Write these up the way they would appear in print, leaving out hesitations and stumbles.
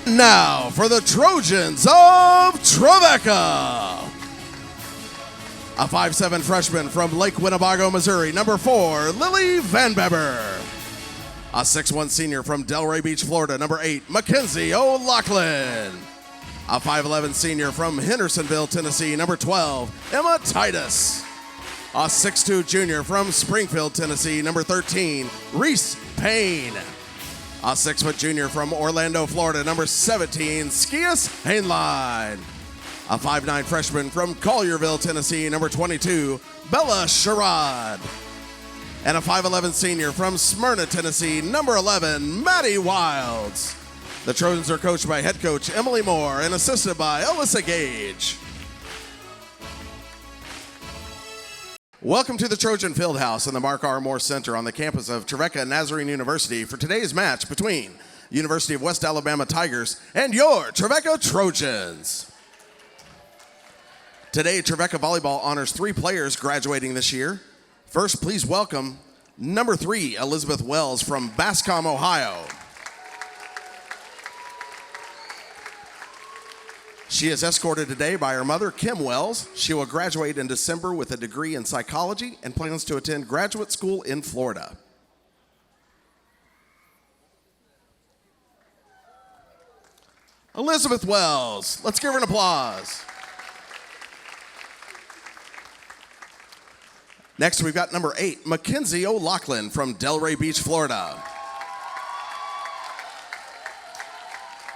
Now for the Trojans of Trevecca. A 5'7" freshman from Lake Winnebago, Missouri, number 4, Lily Van Beber. A 6'1" senior from Delray Beach, Florida, number 8, Mackenzie O'Loughlin. A 5'11" senior from Hendersonville, Tennessee, number 12, Emma Titus. A 6'2" junior from Springfield, Tennessee, number 13, Reese Payne. A 6' junior from Orlando, Florida, number 17, Skias Hainline. A 5'9" freshman from Collierville, Tennessee, number 22, Bella Sherrod. And a 5'11" senior from Smyrna, Tennessee, number 11, Maddie Wilds. The Trojans are coached by head coach Emily Moore and assisted by Alyssa Gage. Welcome to the Trojan Fieldhouse in the Mark R. Moore Center on the campus of Trevecca Nazarene University for today's match between University of West Alabama Tigers and your Trevecca Trojans. Today, Trevecca Volleyball honors 3 players graduating this year. First, please welcome number 3, Elizabeth Wells from Bascom, Ohio. She is escorted today by her mother, Kim Wells. She will graduate in December with a degree in psychology and plans to attend graduate school in Florida. Elizabeth Wells, let's give her an applause. Next, we've got number 8, Mackenzie O'Loughlin from Delray Beach, Florida.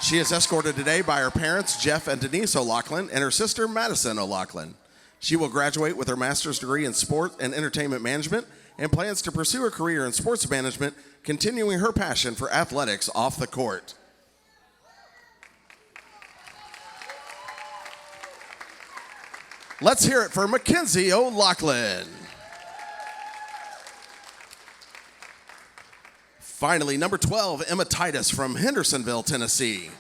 She is escorted today by her parents, Jeff and Denise O'Loughlin, and her sister, Madison O'Loughlin. She will graduate with her master's degree in sport and entertainment management and plans to pursue a career in sports management, continuing her passion for athletics off the court. Let's hear it for Mackenzie O'Loughlin. Finally, number 12, Emma Titus from Hendersonville, Tennessee.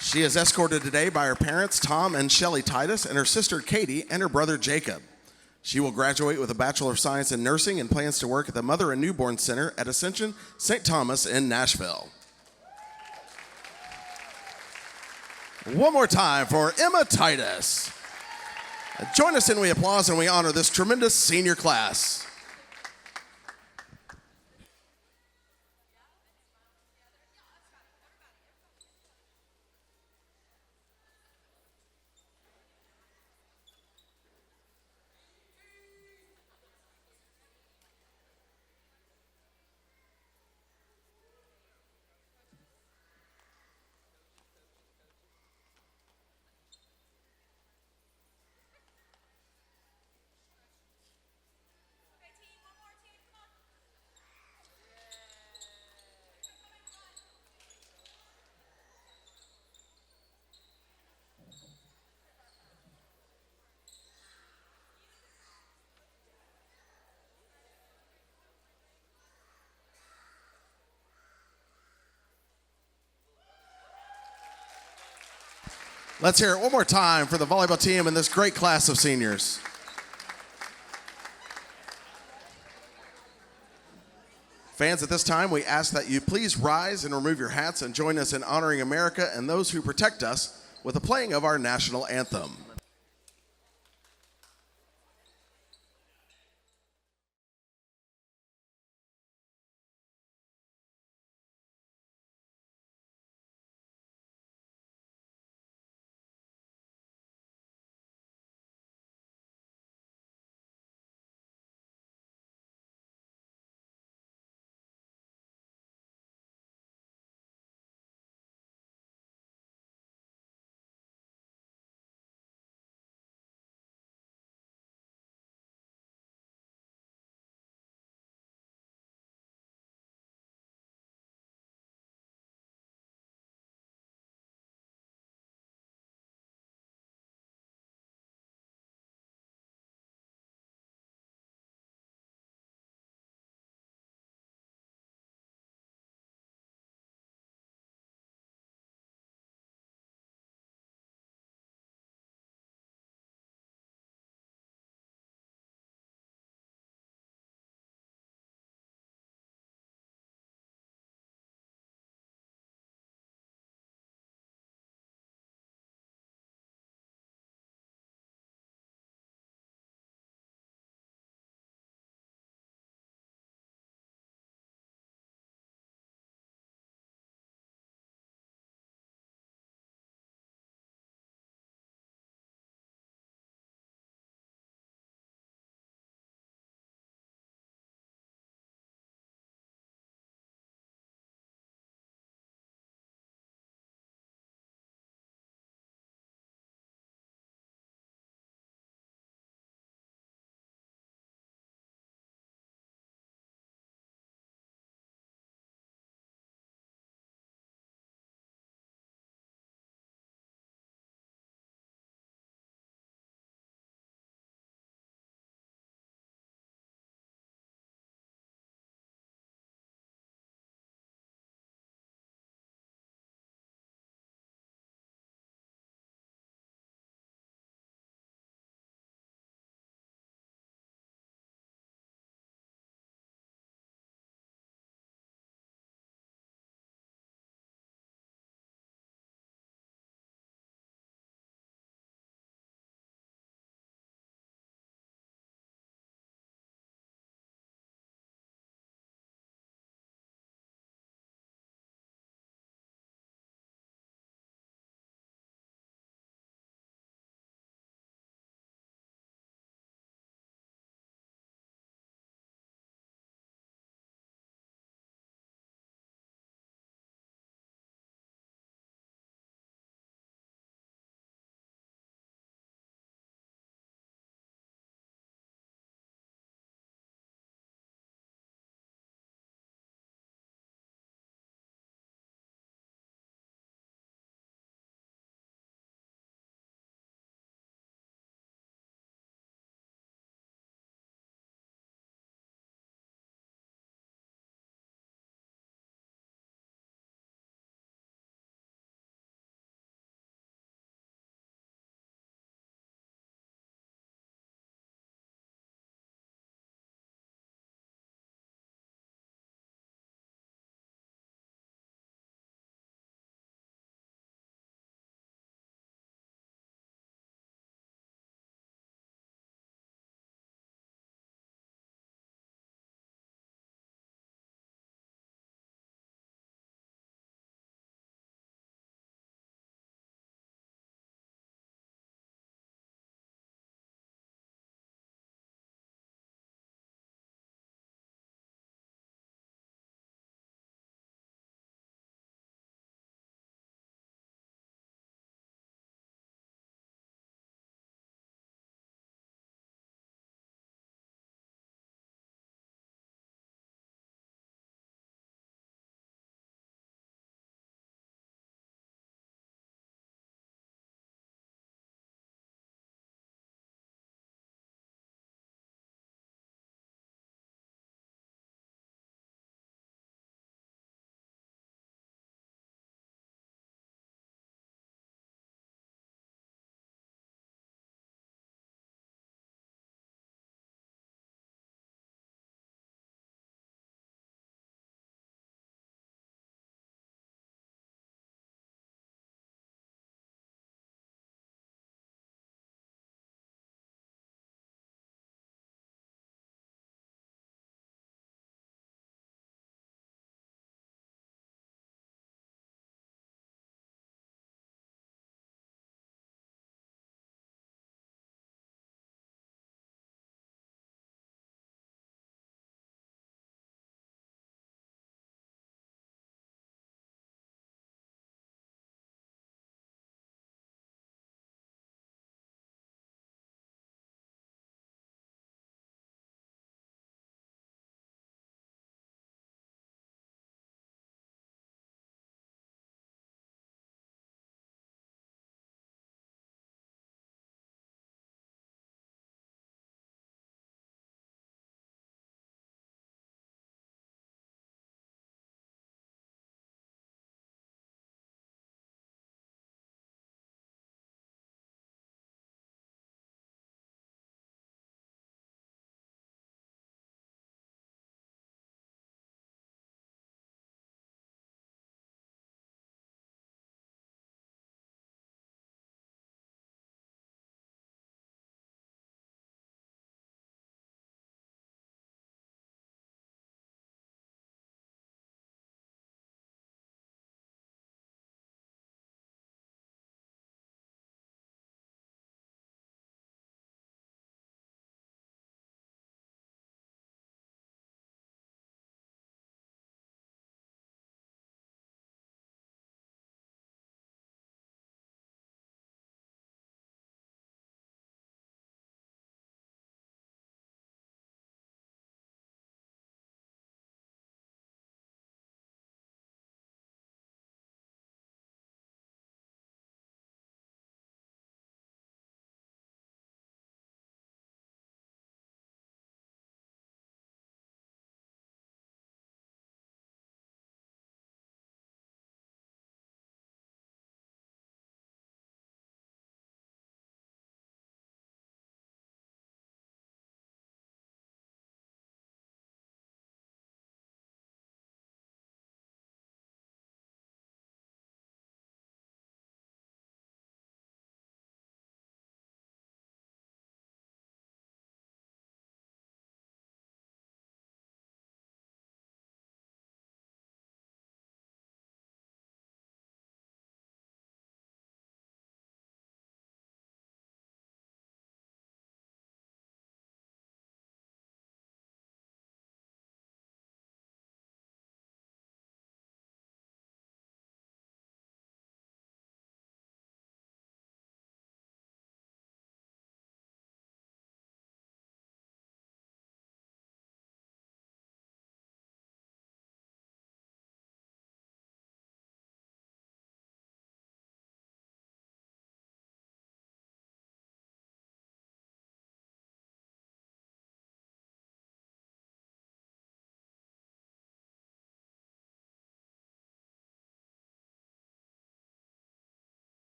She is escorted today by her parents, Tom and Shelley Titus, and her sister, Katie, and her brother, Jacob. She will graduate with a Bachelor of Science in Nursing and plans to work at the Mother and Newborn Center at Ascension St. Thomas in Nashville. One more time for Emma Titus. Join us in we applause and we honor this tremendous senior class. Let's hear it one more time for the volleyball team and this great class of seniors. Fans, at this time, we ask that you please rise and remove your hats and join us in honoring America and those who protect us with the playing of our national anthem.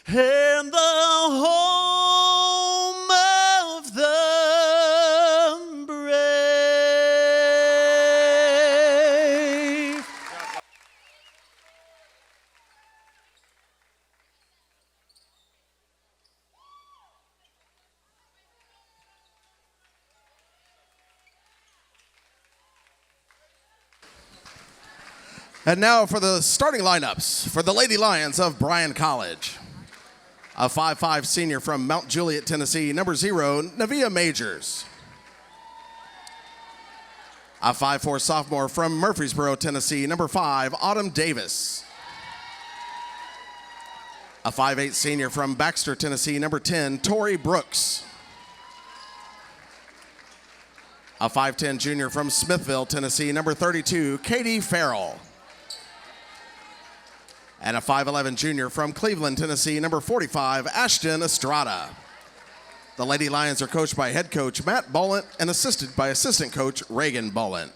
and the home of the brave. And now for the starting lineups for the Lady Lions of Bryan College. A 5'5" senior from Mount Juliet, Tennessee, number 0, Navia Majors. A 5'4" sophomore from Murfreesboro, Tennessee, number 5, Autumn Davis. A 5'8" senior from Baxter, Tennessee, number 10, Tori Brooks. A 5'10" junior from Smithville, Tennessee, number 32, Katie Farrell. And a 5'11" junior from Cleveland, Tennessee, number 45, Ashton Estrada. The Lady Lions are coached by head coach Matt Bollant and assisted by assistant coach Reagan Bollant.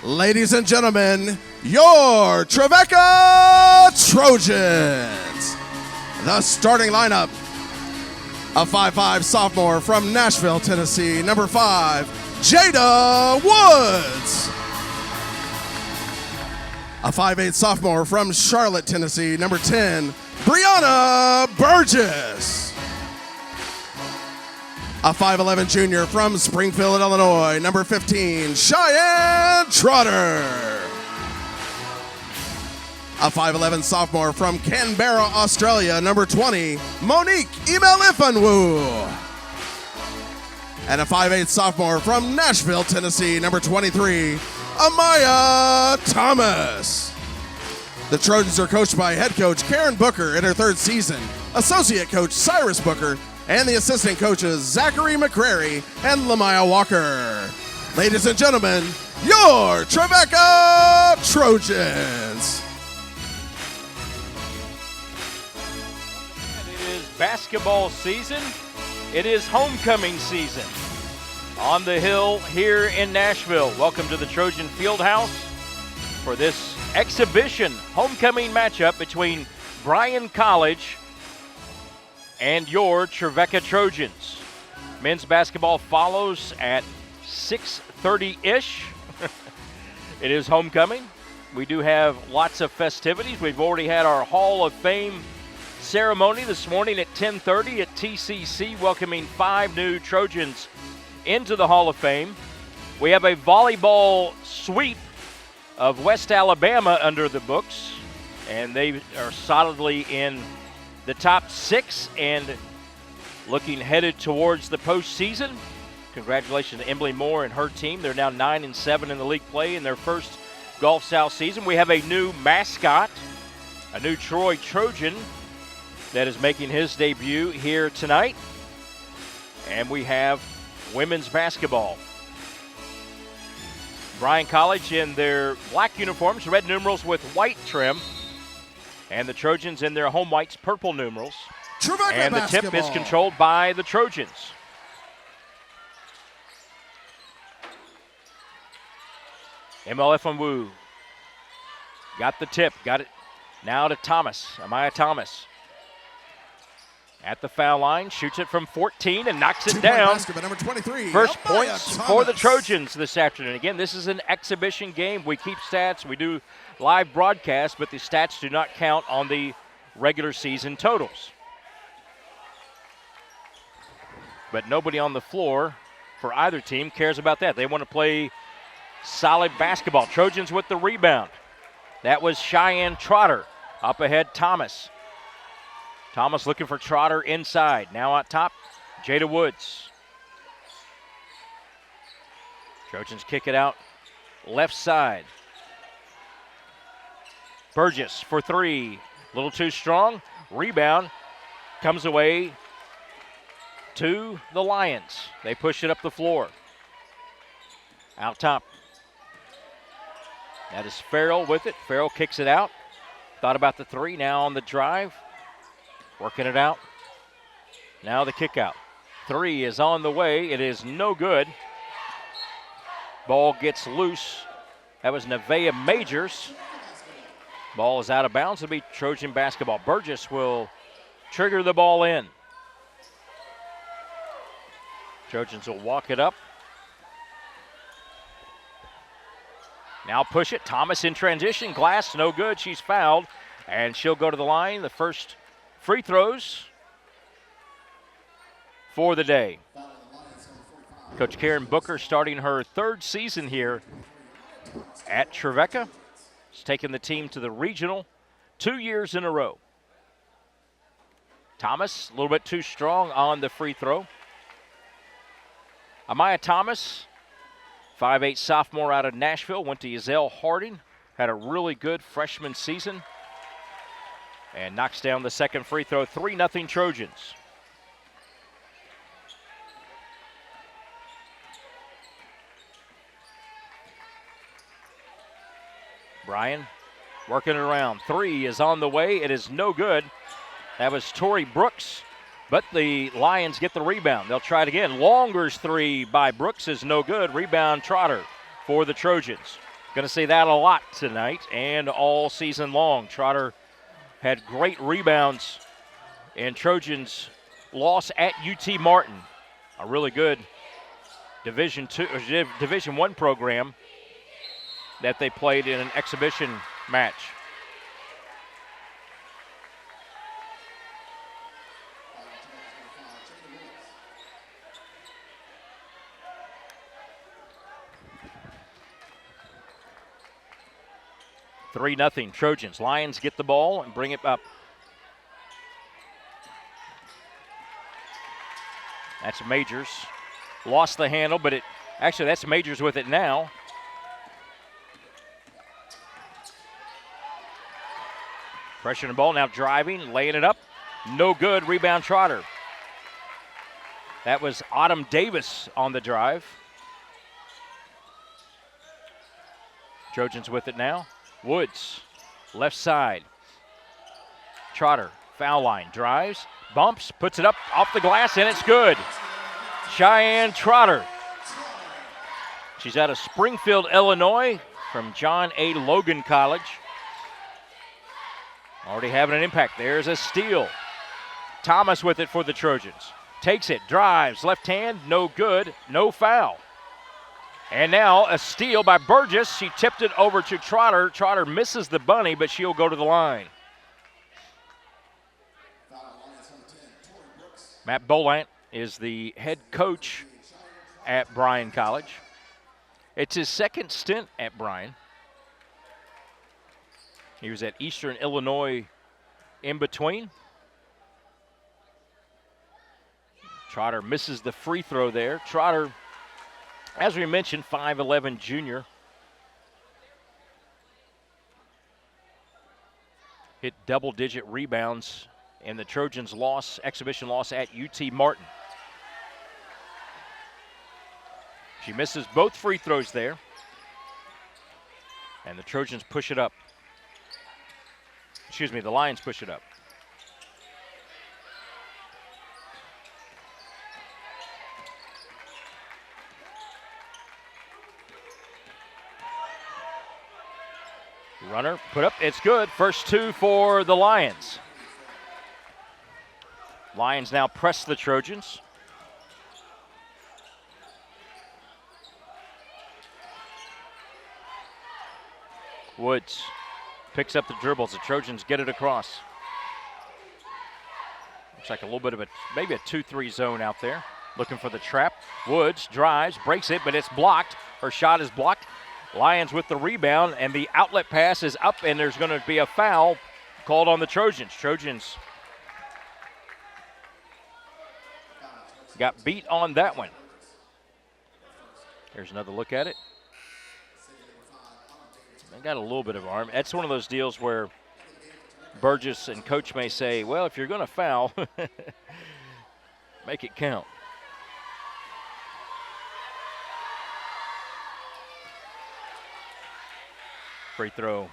Ladies and gentlemen, your Trevecca Trojans. The starting lineup, a 5'5" sophomore from Nashville, Tennessee, number 5, Jada Woods. A 5'8" sophomore from Charlotte, Tennessee, number 10, Brianna Burgess. A 5'11" junior from Springfield, Illinois, number 15, Cheyenne Trotter. A 5'11" sophomore from Canberra, Australia, number 20, Monique Imelifanwu. And a 5'8" sophomore from Nashville, Tennessee, number 23, Amaya Thomas. The Trojans are coached by head coach Karen Booker in her 3rd season, associate coach Cyrus Booker, and the assistant coaches Zachary McCrary and Lamaya Walker. Ladies and gentlemen, your Trevecca Trojans. It is basketball season. It is homecoming season on the hill here in Nashville. Welcome to the Trojan Fieldhouse for this exhibition homecoming matchup between Bryan College and your Trevecca Trojans. Men's basketball follows at 6:30-ish. It is homecoming. We do have lots of festivities. We've already had our Hall of Fame ceremony this morning at 10:30 at TCC, welcoming 5 new Trojans into the Hall of Fame. We have a volleyball sweep of West Alabama under the books, and they are solidly in the top 6 and looking headed towards the postseason. Congratulations to Emily Moore and her team. They're now 9-7 in the league play in their first Gulf South season. We have a new mascot, a new Troy Trojan that is making his debut here tonight. And we have women's basketball. Bryan College in their black uniforms, red numerals with white trim. And the Trojans in their home whites, purple numerals. Trevecca and the basketball. tip is controlled by the Trojans. MLFMWU got the tip, got it now to Thomas, Amaya Thomas. at the foul line, shoots it from 14 and knocks it 2-point down. basket by number 23. First Amaya points Thomas. for the Trojans this afternoon. Again, this is an exhibition game. We keep stats. We do live broadcasts, but the stats do not count on the regular season totals. But nobody on the floor for either team cares about that. They want to play solid basketball. Trojans with the rebound. That was Cheyenne Trotter. Up ahead, Thomas. Thomas looking for Trotter inside. Now on top, Jada Woods. Trojans kick it out left side. Burgess for three. A little too strong. Rebound comes away to the Lions. They push it up the floor. Out top. That is Farrell with it. Farrell kicks it out. Thought about the three. Now on the drive. Working it out. Now the kick out. Three is on the way. It is no good. Ball gets loose. That was Nevaeh Majors. Ball is out of bounds. It'll be Trojan basketball. Burgess will trigger the ball in. Trojans will walk it up. Now push it. Thomas in transition. Glass, no good. She's fouled. And she'll go to the line. The first free throws for the day. Coach Karen Booker starting her third season here at Trevecca. She's taken the team to the regional 2 years in a row. Thomas, a little bit too strong on the free throw. Amaya Thomas, 5'8" sophomore out of Nashville, went to Yazelle Harding, had a really good freshman season, and knocks down the second free throw. 3-0 Trojans. Bryan working it around. Three is on the way. It is no good. That was Tori Brooks, but the Lions get the rebound. They'll try it again. Longer's three by Brooks is no good. Rebound Trotter for the Trojans. Going to see that a lot tonight and all season long. Trotter had great rebounds in Trojans' loss at UT Martin, a really good Division I program that they played in an exhibition match. Three 0 Trojans. Lions get the ball and bring it up. That's Majors. Lost the handle, but actually that's Majors with it now. Pressure the ball, now driving, laying it up. No good, rebound Trotter. That was Autumn Davis on the drive. Trojans with it now. Woods, left side. Trotter, foul line, drives, bumps, puts it up off the glass, and it's good. Cheyenne Trotter. She's out of Springfield, Illinois, from John A. Logan College. Already having an impact. There's a steal. Thomas with it for the Trojans. Takes it, drives, left hand, no good, no foul. And now a steal by Burgess. She tipped it over to Trotter. Trotter misses the bunny, but she'll go to the line. Matt Bolant is the head coach at Bryan College. It's his second stint at Bryan. He was at Eastern Illinois in between. Trotter misses the free throw there. Trotter, as we mentioned, 5'11" junior. Hit double-digit rebounds in the Trojans' exhibition loss at UT Martin. She misses both free throws there. And the Trojans push it up. The Lions push it up. Runner put up, it's good. First two for the Lions. Lions now press the Trojans. Woods picks up the dribbles. The Trojans get it across. Looks like a little bit of maybe a 2-3 zone out there. Looking for the trap. Woods drives, breaks it, but it's blocked. Her shot is blocked. Lions with the rebound, and the outlet pass is up, and there's going to be a foul called on the Trojans. Trojans got beat on that one. Here's another look at it. They got a little bit of arm. That's one of those deals where Burgess and coach may say, well, if you're going to foul, make it count. Free throw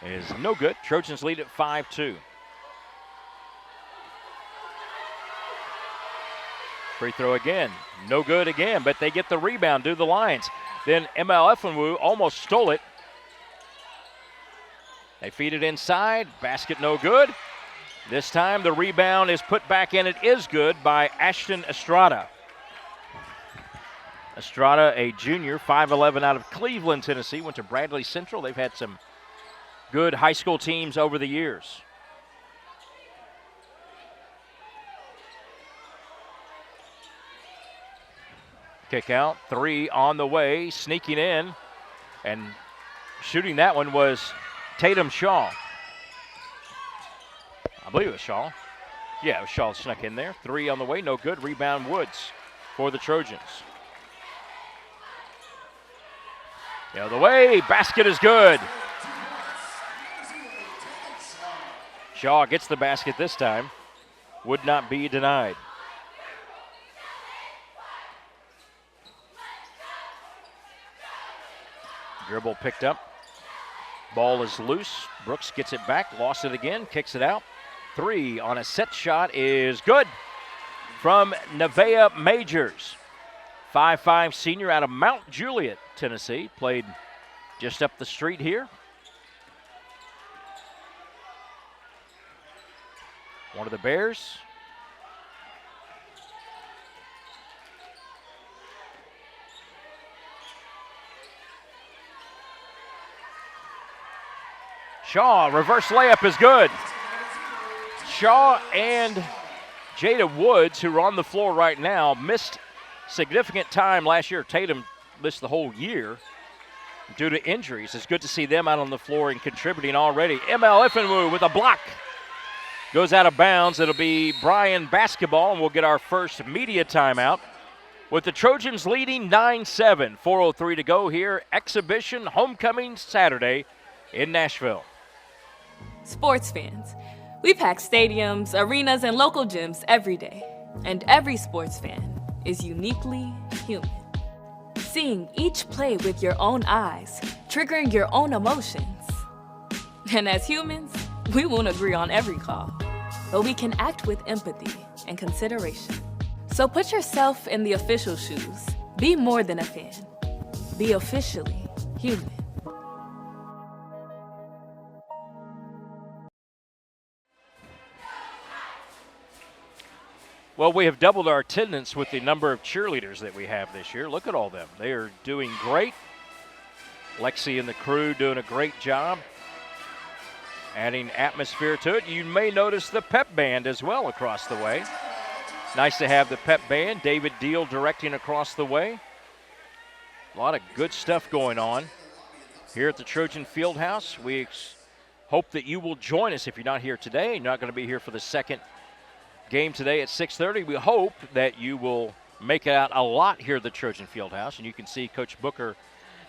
is no good. Trojans lead at 5-2. Free throw again, no good again, but they get the rebound, do the Lions. Then MLFNWU almost stole it. They feed it inside, basket no good. This time the rebound is put back in. It is good by Ashton Estrada. Estrada, a junior, 5'11", out of Cleveland, Tennessee, went to Bradley Central. They've had some good high school teams over the years. Kick out, 3 on the way, sneaking in, and shooting that one was Tatum Shaw. I believe it was Shaw. Yeah, it was Shaw snuck in there. 3 on the way, no good. Rebound Woods for the Trojans. The other way, basket is good. Shaw gets the basket this time. Would not be denied. Dribble picked up. Ball is loose. Brooks gets it back, lost it again, kicks it out. 3 on a set shot is good from Nevaeh Majors. 5'5" senior out of Mount Juliet, Tennessee. Played just up the street here. One of the Bears. Shaw, reverse layup is good. Shaw and Jada Woods, who are on the floor right now, missed significant time last year. Tatum missed the whole year due to injuries. It's good to see them out on the floor and contributing already. MLFNWU with a block. Goes out of bounds. It'll be Bryan basketball, and we'll get our first media timeout. With the Trojans leading 9-7, 4:03 to go here. Exhibition homecoming Saturday in Nashville. Sports fans, we pack stadiums, arenas, and local gyms every day. And every sports fan is uniquely human. Seeing each play with your own eyes, triggering your own emotions. And as humans, we won't agree on every call, but we can act with empathy and consideration. So put yourself in the official shoes. Be more than a fan. Be officially human. Well, we have doubled our attendance with the number of cheerleaders that we have this year. Look at all them. They are doing great. Lexi and the crew doing a great job adding atmosphere to it. You may notice the pep band as well across the way. Nice to have the pep band. David Deal directing across the way. A lot of good stuff going on here at the Trojan Fieldhouse. We hope that you will join us if you're not here today. You're not going to be here for the second game today at 6:30. We hope that you will make it out a lot here at the Trojan Fieldhouse, and you can see Coach Booker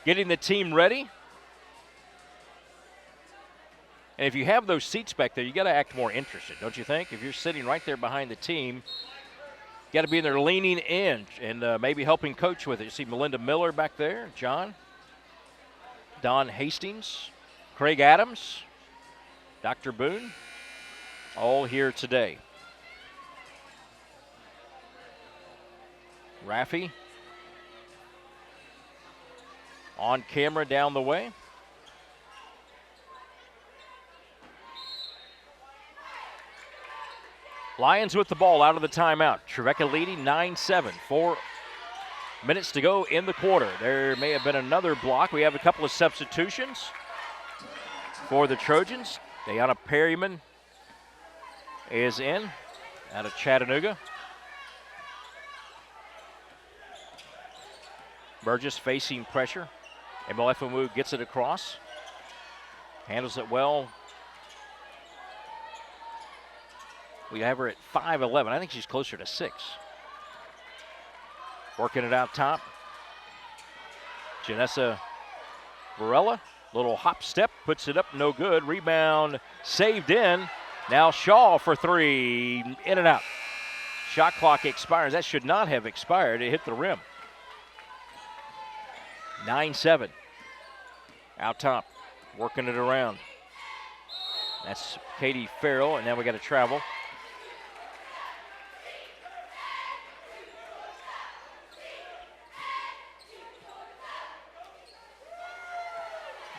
getting the team ready. And if you have those seats back there, you got to act more interested, don't you think? If you're sitting right there behind the team, you got to be in there leaning in and maybe helping coach with it. You see Melinda Miller back there, John, Don Hastings, Craig Adams, Dr. Boone, all here today. Raffy on camera down the way. Lions with the ball out of the timeout. Trevecca leading 9-7. 4 minutes to go in the quarter. There may have been another block. We have a couple of substitutions for the Trojans. Diana Perryman is in out of Chattanooga. Burgess facing pressure. Emelefumu gets it across. Handles it well. We have her at 5'11". I think she's closer to 6. Working it out top. Janessa Varela, little hop step, puts it up, no good. Rebound saved in. Now Shaw for 3, in and out. Shot clock expires. That should not have expired. It hit the rim. 9-7. Out top, working it around. That's Katie Farrell, and now we got to travel.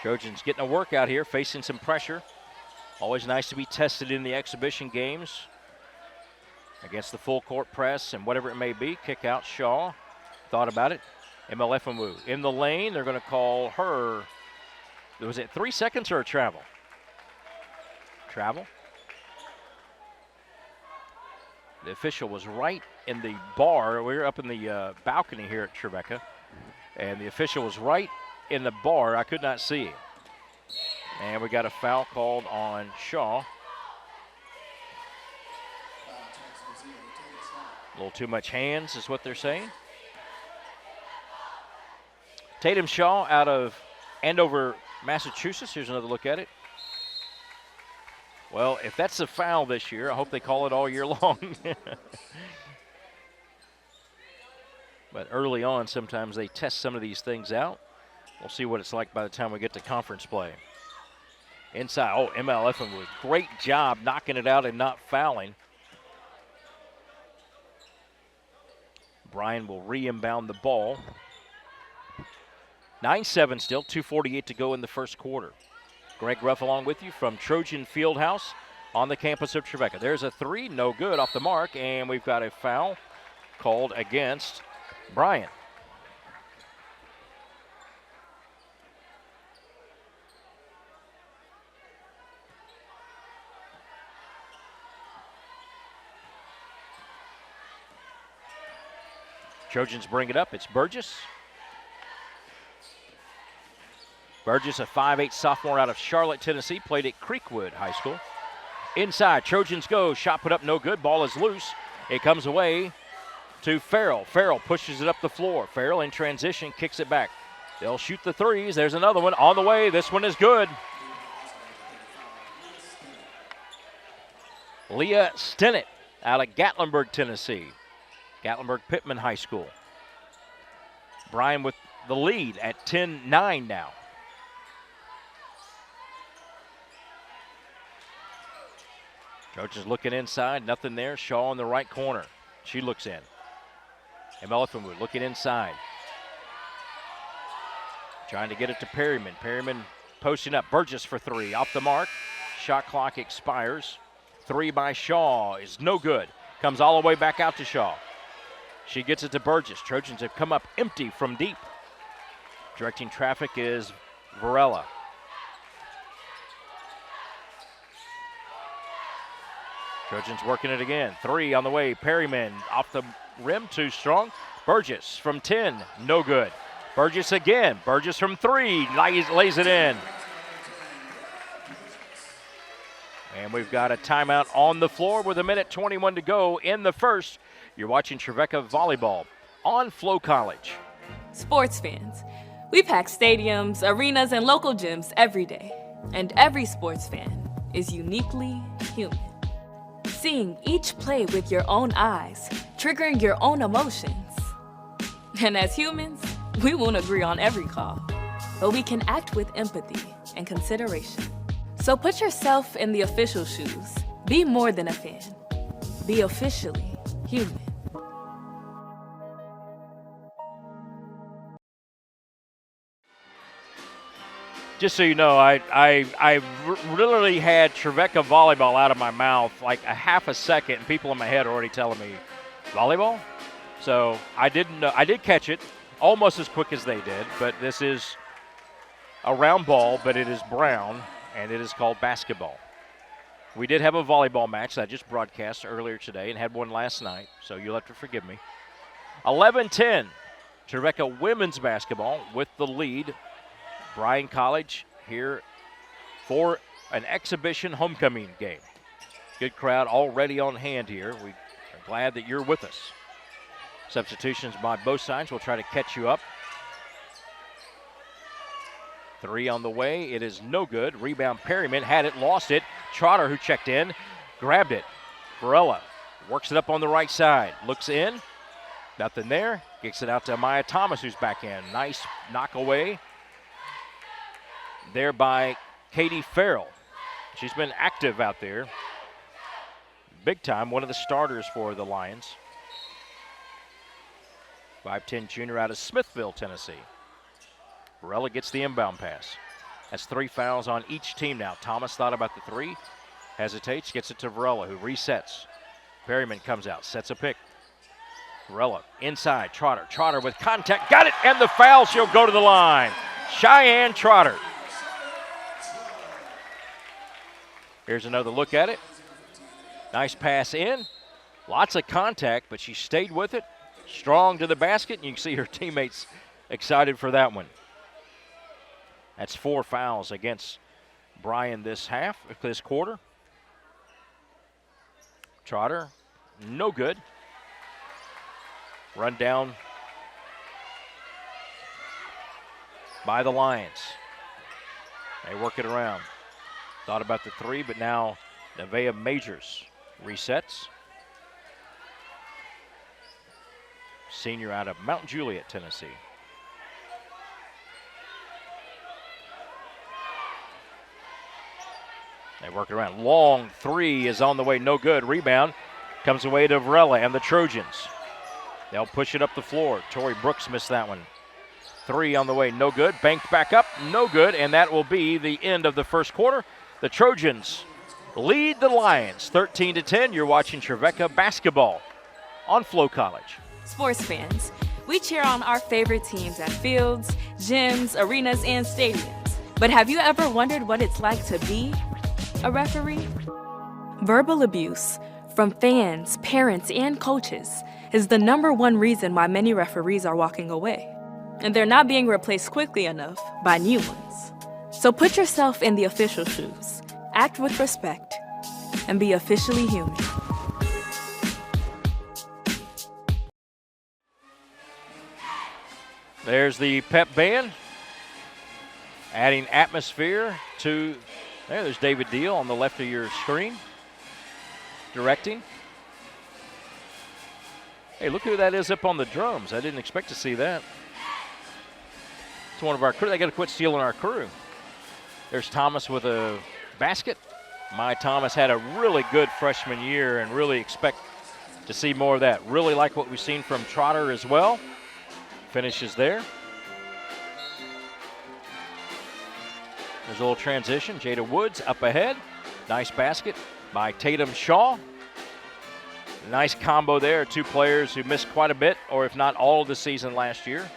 Trojans getting a workout here, facing some pressure. Always nice to be tested in the exhibition games against the full court press and whatever it may be. Kick out Shaw. Thought about it. Emelefumu in the lane. They're going to call her. Was it 3 seconds or a travel? Travel. The official was right in the bar. We were up in the balcony here at Trevecca, and the official was right in the bar. I could not see it. And we got a foul called on Shaw. A little too much hands is what they're saying. Tatum Shaw out of Andover, Massachusetts. Here's another look at it. Well, if that's a foul this year, I hope they call it all year long. But early on, sometimes they test some of these things out. We'll see what it's like by the time we get to conference play. Inside, oh, Emelefumu, great job knocking it out and not fouling. Bryan will re-inbound the ball. 9-7 still, 2:48 to go in the first quarter. Greg Ruff along with you from Trojan Fieldhouse on the campus of Trevecca. There's a 3, no good, off the mark, and we've got a foul called against Bryan. Trojans bring it up. It's Burgess. Burgess, a 5'8" sophomore out of Charlotte, Tennessee, played at Creekwood High School. Inside, Trojans go. Shot put up, no good. Ball is loose. It comes away to Farrell. Farrell pushes it up the floor. Farrell in transition, kicks it back. They'll shoot the threes. There's another one on the way. This one is good. Leah Stennett out of Gatlinburg, Tennessee. Gatlinburg-Pittman High School. Bryan with the lead at 10-9 now. Trojans looking inside, nothing there. Shaw in the right corner. She looks in. Emelefumu looking inside. Trying to get it to Perryman. Perryman posting up. Burgess for 3, off the mark. Shot clock expires. 3 by Shaw is no good. Comes all the way back out to Shaw. She gets it to Burgess. Trojans have come up empty from deep. Directing traffic is Varela. Trojans working it again. 3 on the way. Perryman off the rim, too strong. Burgess from 10, no good. Burgess again. Burgess from 3, lays it in. And we've got a timeout on the floor with 1:21 to go in the first. You're watching Trevecca Volleyball on Flow College. Sports fans, we pack stadiums, arenas, and local gyms every day. And every sports fan is uniquely human. Seeing each play with your own eyes, triggering your own emotions. And as humans, we won't agree on every call, but we can act with empathy and consideration. So put yourself in the official shoes. Be more than a fan. Be officially human. Just so you know, I literally had Trevecca volleyball out of my mouth like a half a second, and people in my head are already telling me, volleyball? So I didn't know. I did catch it almost as quick as they did, but this is a round ball, but it is brown, and it is called basketball. We did have a volleyball match that I just broadcast earlier today and had one last night, so you'll have to forgive me. 11-10, Trevecca women's basketball with the lead. Bryan College here for an exhibition homecoming game. Good crowd already on hand here. We are glad that you're with us. Substitutions by both sides. We'll try to catch you up. 3 on the way. It is no good. Rebound Perryman had it, lost it. Trotter, who checked in, grabbed it. Varela works it up on the right side. Looks in. Nothing there. Kicks it out to Maya Thomas, who's back in. Nice knock away there by Katie Farrell. She's been active out there. Big time. One of the starters for the Lions. 5'10" junior out of Smithville, Tennessee. Varela gets the inbound pass. Has 3 fouls on each team now. Thomas thought about the 3. Hesitates, gets it to Varela, who resets. Perryman comes out, sets a pick. Varela inside, Trotter. Trotter with contact, got it, and the foul. She'll go to the line. Cheyenne Trotter. Here's another look at it. Nice pass in. Lots of contact, but she stayed with it. Strong to the basket, and you can see her teammates excited for that one. That's 4 fouls against Bryan this quarter. Trotter, no good. Run down by the Lions. They work it around. Thought about the 3, but now Nevaeh Majors resets. Senior out of Mount Juliet, Tennessee. They work it around. Long 3 is on the way, no good. Rebound comes away to Varela and the Trojans. They'll push it up the floor. Tori Brooks missed that one. 3 on the way, no good. Banked back up, no good, and that will be the end of the first quarter. The Trojans lead the Lions 13-10. You're watching Trevecca basketball on Flow College. Sports fans, we cheer on our favorite teams at fields, gyms, arenas, and stadiums. But have you ever wondered what it's like to be a referee? Verbal abuse from fans, parents, and coaches is the #1 reason why many referees are walking away. And they're not being replaced quickly enough by new ones. So put yourself in the official shoes, act with respect, and be officially human. There's the pep band, adding atmosphere to, there's David Deal on the left of your screen, directing. Hey, look who that is up on the drums. I didn't expect to see that. It's one of our crew. They got to quit stealing our crew. There's Thomas with a basket. Maya Thomas had a really good freshman year and really expect to see more of that. Really like what we've seen from Trotter as well. Finishes there. There's a little transition. Jada Woods up ahead. Nice basket by Tatum Shaw. Nice combo there. 2 players who missed quite a bit, or if not all of the season last year.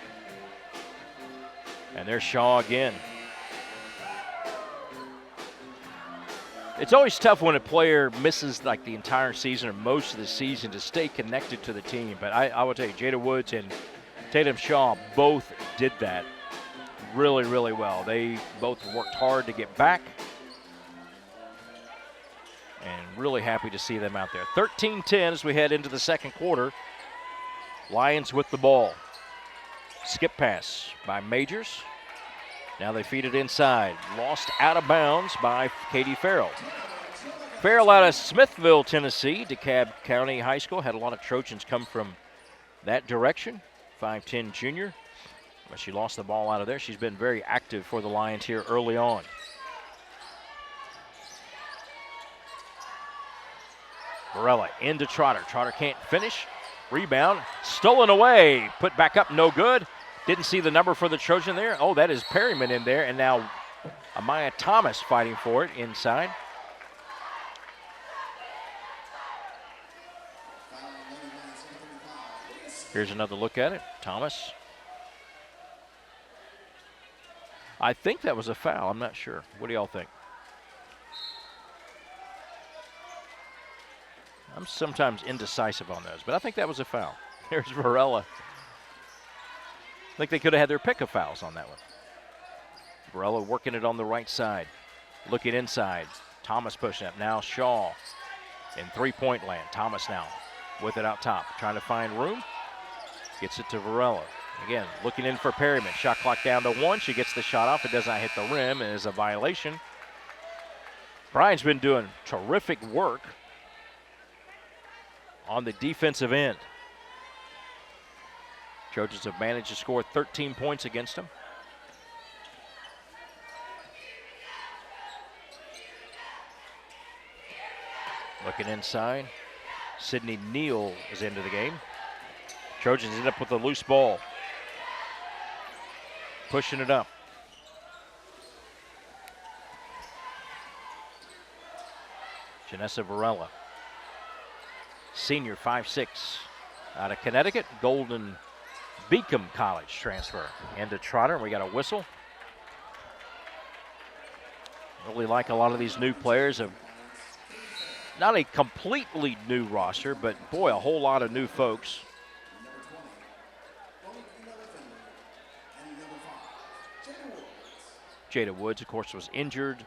And there's Shaw again. It's always tough when a player misses like the entire season or most of the season to stay connected to the team. But I will tell you, Jada Woods and Tatum Shaw both did that really, really well. They both worked hard to get back. And really happy to see them out there. 13-10 as we head into the second quarter. Lions with the ball. Skip pass by Majors. Now they feed it inside. Lost out of bounds by Katie Farrell. Farrell out of Smithville, Tennessee. DeKalb County High School. Had a lot of Trojans come from that direction. 5'10" junior. But she lost the ball out of there. She's been very active for the Lions here early on. Varela into Trotter. Trotter can't finish. Rebound. Stolen away. Put back up. No good. Didn't see the number for the Trojan there. Oh, that is Perryman in there. And now Amaya Thomas fighting for it inside. Here's another look at it. Thomas. I think that was a foul. I'm not sure. What do y'all think? I'm sometimes indecisive on those, but I think that was a foul. Here's Varela. I think they could have had their pick of fouls on that one. Varela working it on the right side. Looking inside. Thomas pushing up. Now Shaw in three-point land. Thomas now with it out top. Trying to find room. Gets it to Varela. Again, looking in for Perryman. Shot clock down to 1. She gets the shot off. It does not hit the rim. It is a violation. Brian's been doing terrific work on the defensive end. Trojans have managed to score 13 points against them. Looking inside. Sydney Neal is into the game. Trojans end up with a loose ball. Pushing it up. Janessa Varela. Senior, 5'6", out of Connecticut. Golden Beacom College transfer into Trotter. We got a whistle. Really like a lot of these new players. Not a completely new roster, but boy, a whole lot of new folks. Jada Woods, of course, was injured.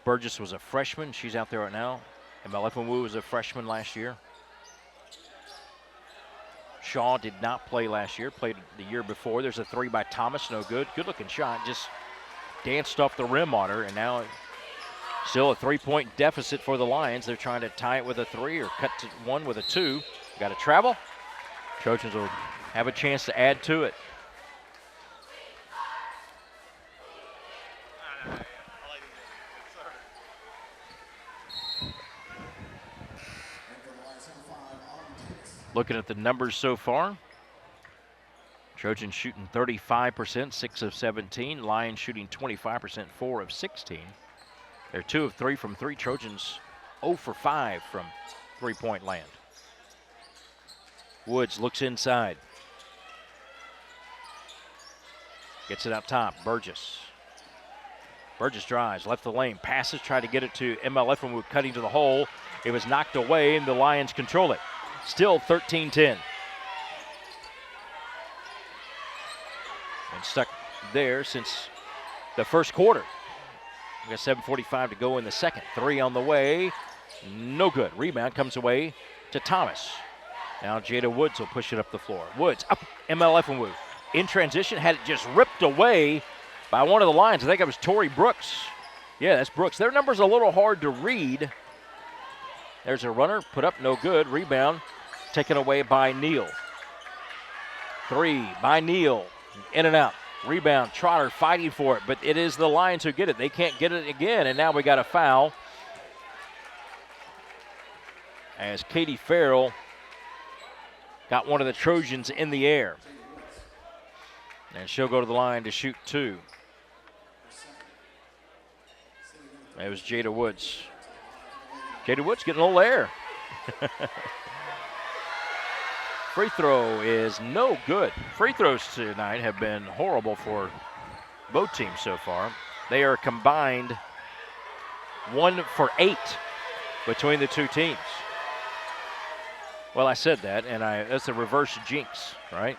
Burgess was a freshman. She's out there right now. And Malefinwu was a freshman last year. Shaw did not play last year, played the year before. There's a three by Thomas, no good. Good-looking shot, just danced off the rim on her, and now still a three-point deficit for the Lions. They're trying to tie it with a three or cut to one with a two. Got to travel. Trojans will have a chance to add to it. Looking at the numbers so far, Trojans shooting 35%, 6 of 17. Lions shooting 25%, 4 of 16. They're 2 of 3 from three. Trojans 0 for 5 from three-point land. Woods looks inside. Gets it up top, Burgess. Burgess drives, left the lane, passes, tried to get it to Malefinwu, cutting to the hole. It was knocked away, and the Lions control it. Still 13-10. And stuck there since the first quarter. We got 7:45 to go in the second. Three on the way. No good. Rebound comes away to Thomas. Now Jada Woods will push it up the floor. Woods up. Malefinwu in transition. Had it just ripped away by one of the Lions. I think it was Tori Brooks. Yeah, that's Brooks. Their number's a little hard to read. There's a runner. Put up. No good. Rebound. Taken away by Neal. Three by Neal. In and out. Rebound. Trotter fighting for it, but it is the Lions who get it. They can't get it again, and now we got a foul. As Katie Farrell got one of the Trojans in the air. And she'll go to the line to shoot two. It was Jada Woods. Jada Woods getting a little air. Free throw is no good. Free throws tonight have been horrible for both teams so far. They are combined 1 for 8 between the two teams. Well, I said that, and that's a reverse jinx, right?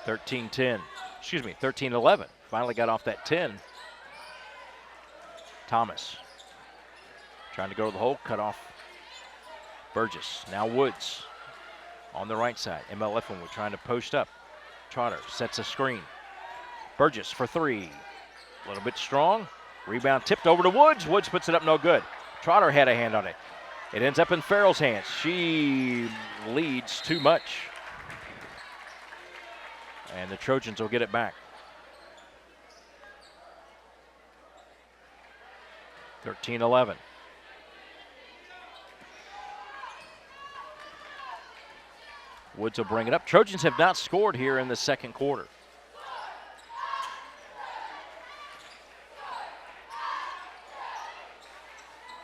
13-10. Excuse me, 13-11. Finally got off that 10. Thomas trying to go to the hole, cut off Burgess. Now Woods on the right side. Malefinwu trying to post up. Trotter sets a screen. Burgess for three. A little bit strong. Rebound tipped over to Woods. Woods puts it up, no good. Trotter had a hand on it. It ends up in Farrell's hands. She leads too much. And the Trojans will get it back. 13-11. Woods will bring it up. Trojans have not scored here in the second quarter.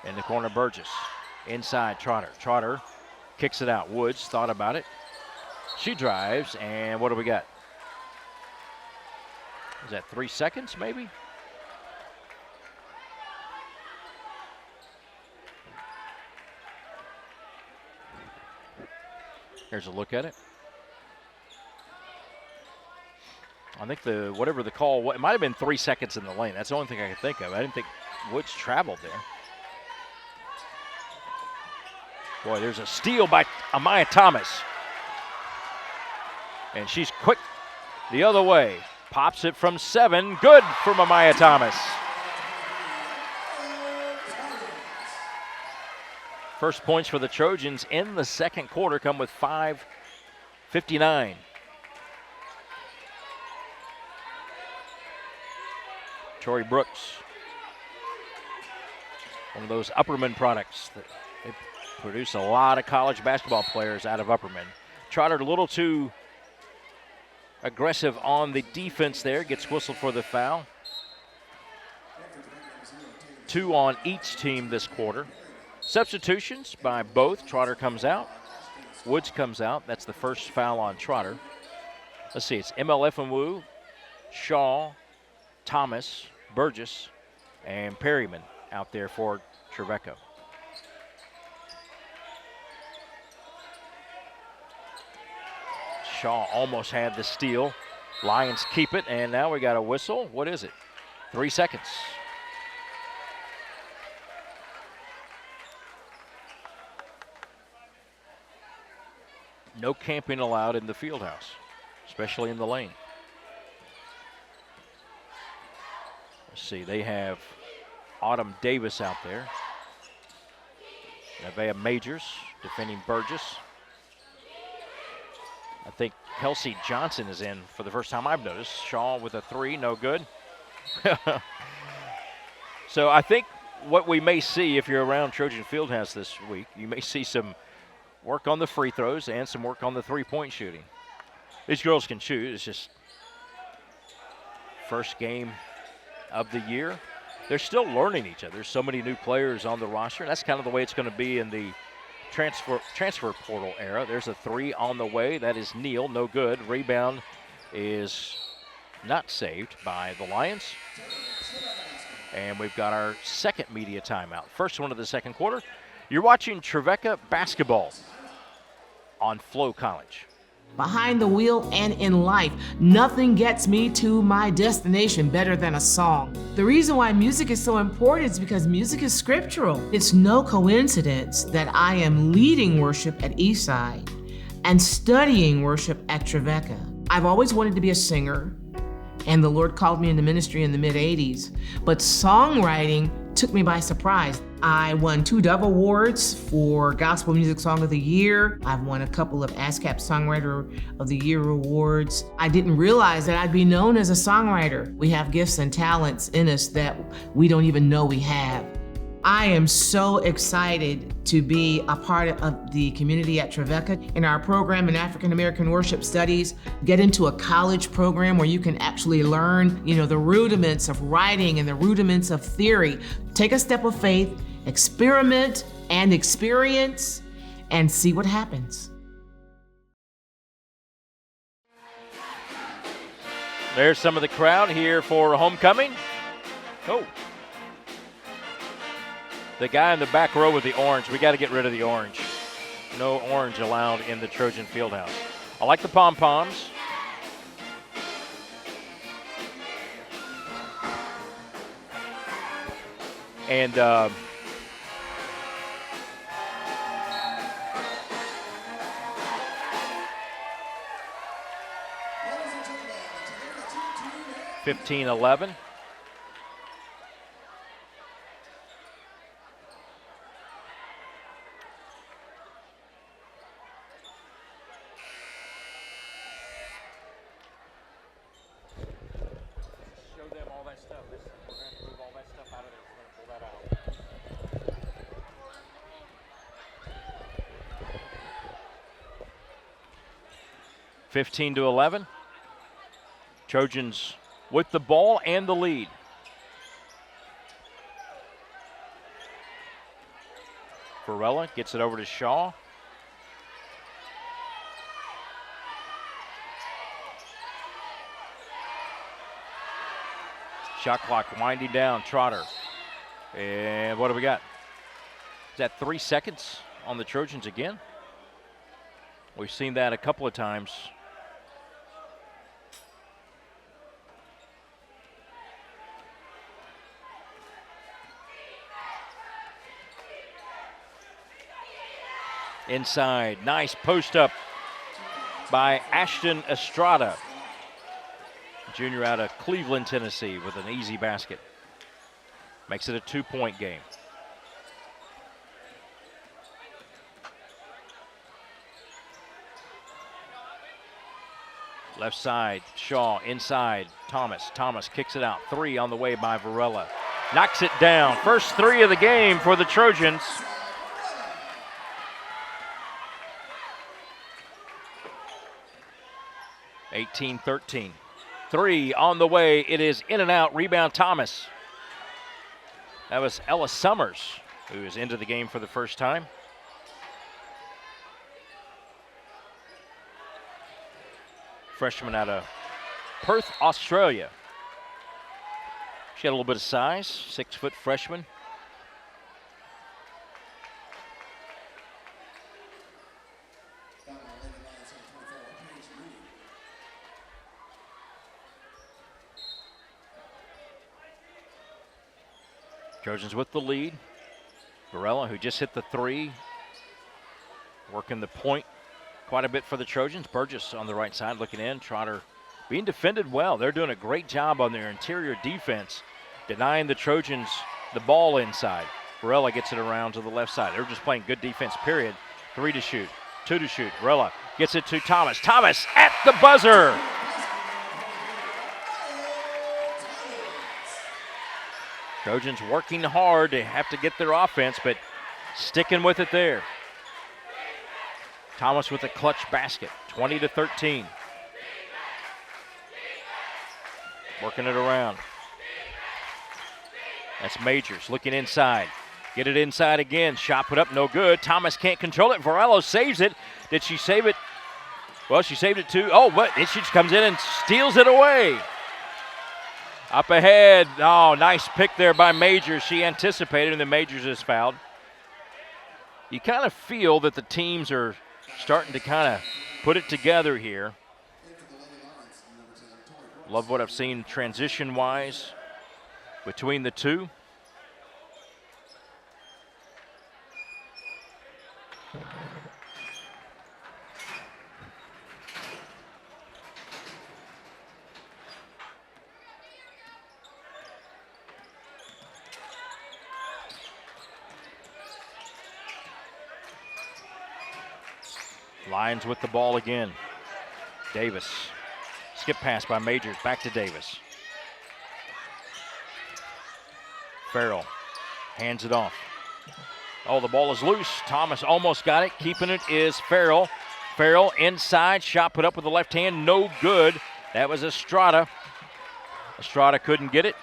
In the corner, Burgess. Inside, Trotter. Trotter kicks it out. Woods thought about it. She drives, and what do we got? Is that 3 seconds, maybe? Here's a look at it. I think whatever the call, it might have been 3 seconds in the lane. That's the only thing I could think of. I didn't think Woods traveled there. Boy, there's a steal by Amaya Thomas. And she's quick the other way. Pops it from 7. Good from Amaya Thomas. First points for the Trojans in the second quarter come with 5:59. Tori Brooks, one of those Upperman products that they produce a lot of college basketball players out of Upperman. Trotter a little too aggressive on the defense there, gets whistled for the foul. 2 on each team this quarter. Substitutions by both. Trotter comes out. Woods comes out. That's the first foul on Trotter. Let's see, it's MLF-Wu, Shaw, Thomas, Burgess, and Perryman out there for Trevecca. Shaw almost had the steal. Lions keep it, and now we got a whistle. What is it? 3 seconds. No camping allowed in the field house, especially in the lane. Let's see, they have Autumn Davis out there. Nevaeh Majors defending Burgess. I think Kelsey Johnson is in for the first time I've noticed. Shaw with a 3, no good. So I think what we may see if you're around Trojan Fieldhouse this week, you may see some work on the free throws and some work on the three-point shooting. These girls can shoot. It's just first game of the year. They're still learning each other. There's so many new players on the roster. That's kind of the way it's going to be in the transfer portal era. There's a 3 on the way. That is Neal, no good. Rebound is not saved by the Lions. And we've got our second media timeout. First one of the second quarter. You're watching Trevecca basketball on Flow College. Behind the wheel and in life, nothing gets me to my destination better than a song. The reason why music is so important is because music is scriptural. It's no coincidence that I am leading worship at Eastside and studying worship at Trevecca. I've always wanted to be a singer, and the Lord called me into ministry in the mid-'80s, but songwriting took me by surprise. I won 2 Dove Awards for Gospel Music Song of the Year. I've won a couple of ASCAP Songwriter of the Year awards. I didn't realize that I'd be known as a songwriter. We have gifts and talents in us that we don't even know we have. I am so excited to be a part of the community at Trevecca. In our program in African American Worship Studies, get into a college program where you can actually learn, the rudiments of writing and the rudiments of theory. Take a step of faith, experiment and experience, and see what happens. There's some of the crowd here for homecoming. Oh. The guy in the back row with the orange, we got to get rid of the orange. No orange allowed in the Trojan Fieldhouse. I like the pom-poms. And 15-11. We're 15-11. Trojans with the ball and the lead. Varela gets it over to Shaw. Shot clock winding down. Trotter. And what do we got? Is that 3 seconds on the Trojans again? We've seen that a couple of times. Inside, nice post up by Ashton Estrada, junior out of Cleveland, Tennessee, with an easy basket. Makes it a 2-point game. Left side, Shaw inside, Thomas. Thomas kicks it out. 3 on the way by Varela. Knocks it down. First 3 of the game for the Trojans. (18-13). 3 on the way. It is in and out. Rebound, Thomas. That was Ella Summers, who is into the game for the first time. Freshman out of Perth, Australia. She had a little bit of size, 6-foot freshman. Trojans with the lead. Varela, who just hit the 3, working the point quite a bit for the Trojans. Burgess on the right side looking in. Trotter being defended well. They're doing a great job on their interior defense, denying the Trojans the ball inside. Varela gets it around to the left side. They're just playing good defense, period. 3 to shoot, 2 to shoot. Varela gets it to Thomas. Thomas at the buzzer. Trojans working hard to have to get their offense, but sticking with it there. Thomas with a clutch basket, 20-13. Working it around. That's Majors looking inside. Get it inside again. Shot put up, no good. Thomas can't control it. Varela saves it. Did she save it? Well, she saved it too. Oh, but she just comes in and steals it away. Up ahead. Oh, nice pick there by Majors. She anticipated, and then Majors is fouled. You kind of feel that the teams are starting to kind of put it together here. Love what I've seen transition-wise between the two. Lions with the ball again. Davis. Skip pass by Majors. Back to Davis. Farrell hands it off. Oh, the ball is loose. Thomas almost got it. Keeping it is Farrell. Farrell inside. Shot put up with the left hand. No good. That was Estrada. Estrada couldn't get it.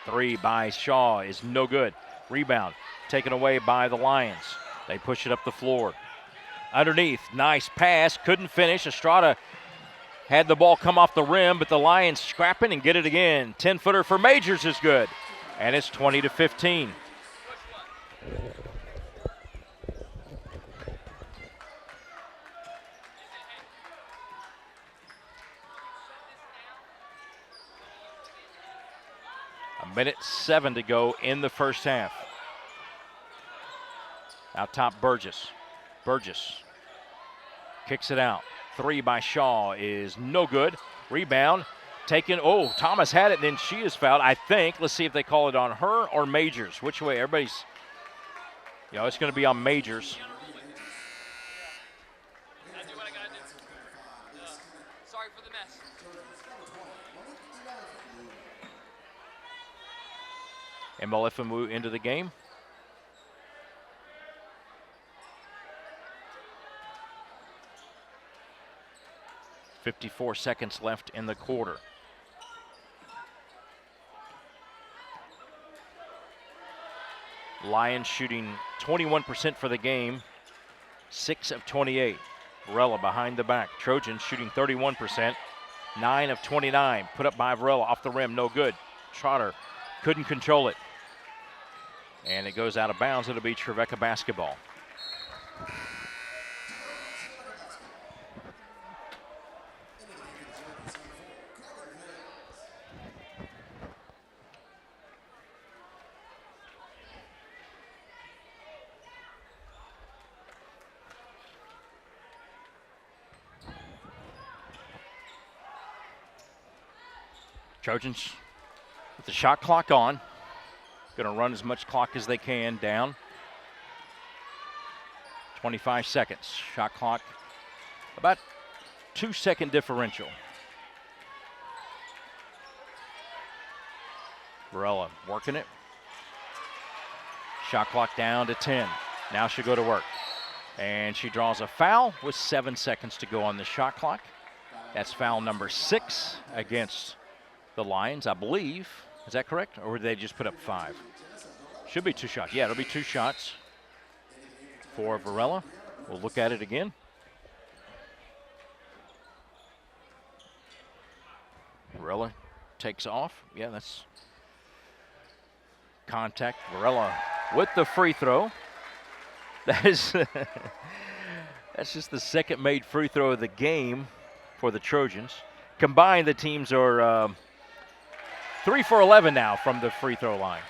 Three by Shaw is no good. Rebound taken away by the Lions. They push it up the floor. Underneath, nice pass, couldn't finish. Estrada had the ball come off the rim, but the Lions scrapping and get it again. 10-footer for Majors is good, and it's 20-15. Minute 7 to go in the first half. Out top, Burgess. Burgess kicks it out. 3 by Shaw is no good. Rebound taken. Oh, Thomas had it, and then she is fouled, I think. Let's see if they call it on her or Majors. Which way? Everybody's, it's going to be on Majors. Sorry for the mess. And Malefimu into the game. 54 seconds left in the quarter. Lions shooting 21% for the game, 6 of 28. Varela behind the back. Trojans shooting 31%, 9 of 29. Put up by Varela, off the rim, no good. Trotter couldn't control it. And it goes out of bounds. It'll be Trevecca basketball. Trojans with the shot clock on. Going to run as much clock as they can down. 25 seconds. Shot clock, about 2-second differential. Varela working it. Shot clock down to 10. Now she'll go to work. And she draws a foul with 7 seconds to go on the shot clock. That's foul number 6 against the Lions, I believe. Is that correct? Or did they just put up 5? Should be 2 shots. Yeah, it'll be 2 shots for Varela. We'll look at it again. Varela takes off. Yeah, that's contact. Varela with the free throw. That is that's just the second made free throw of the game for the Trojans. Combined, the teams are 3 for 11 now from the free throw line.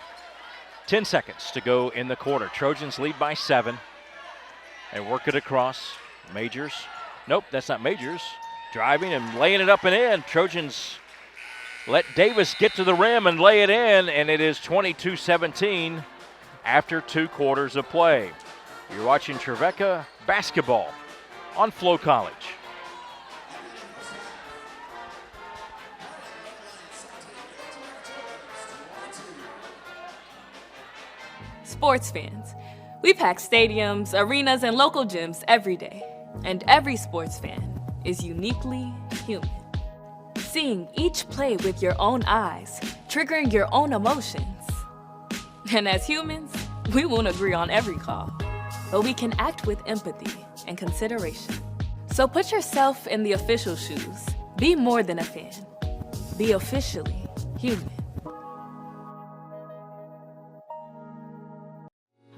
10 seconds to go in the quarter. Trojans lead by 7. They work it across. Majors. Nope, that's not Majors. Driving and laying it up and in. Trojans let Davis get to the rim and lay it in, and it is 22-17 after 2 quarters of play. You're watching Trevecca basketball on Flow College. Sports fans, we pack stadiums, arenas, and local gyms every day. And every sports fan is uniquely human. Seeing each play with your own eyes, triggering your own emotions. And as humans, we won't agree on every call, but we can act with empathy and consideration. So put yourself in the official shoes. Be more than a fan. Be officially human.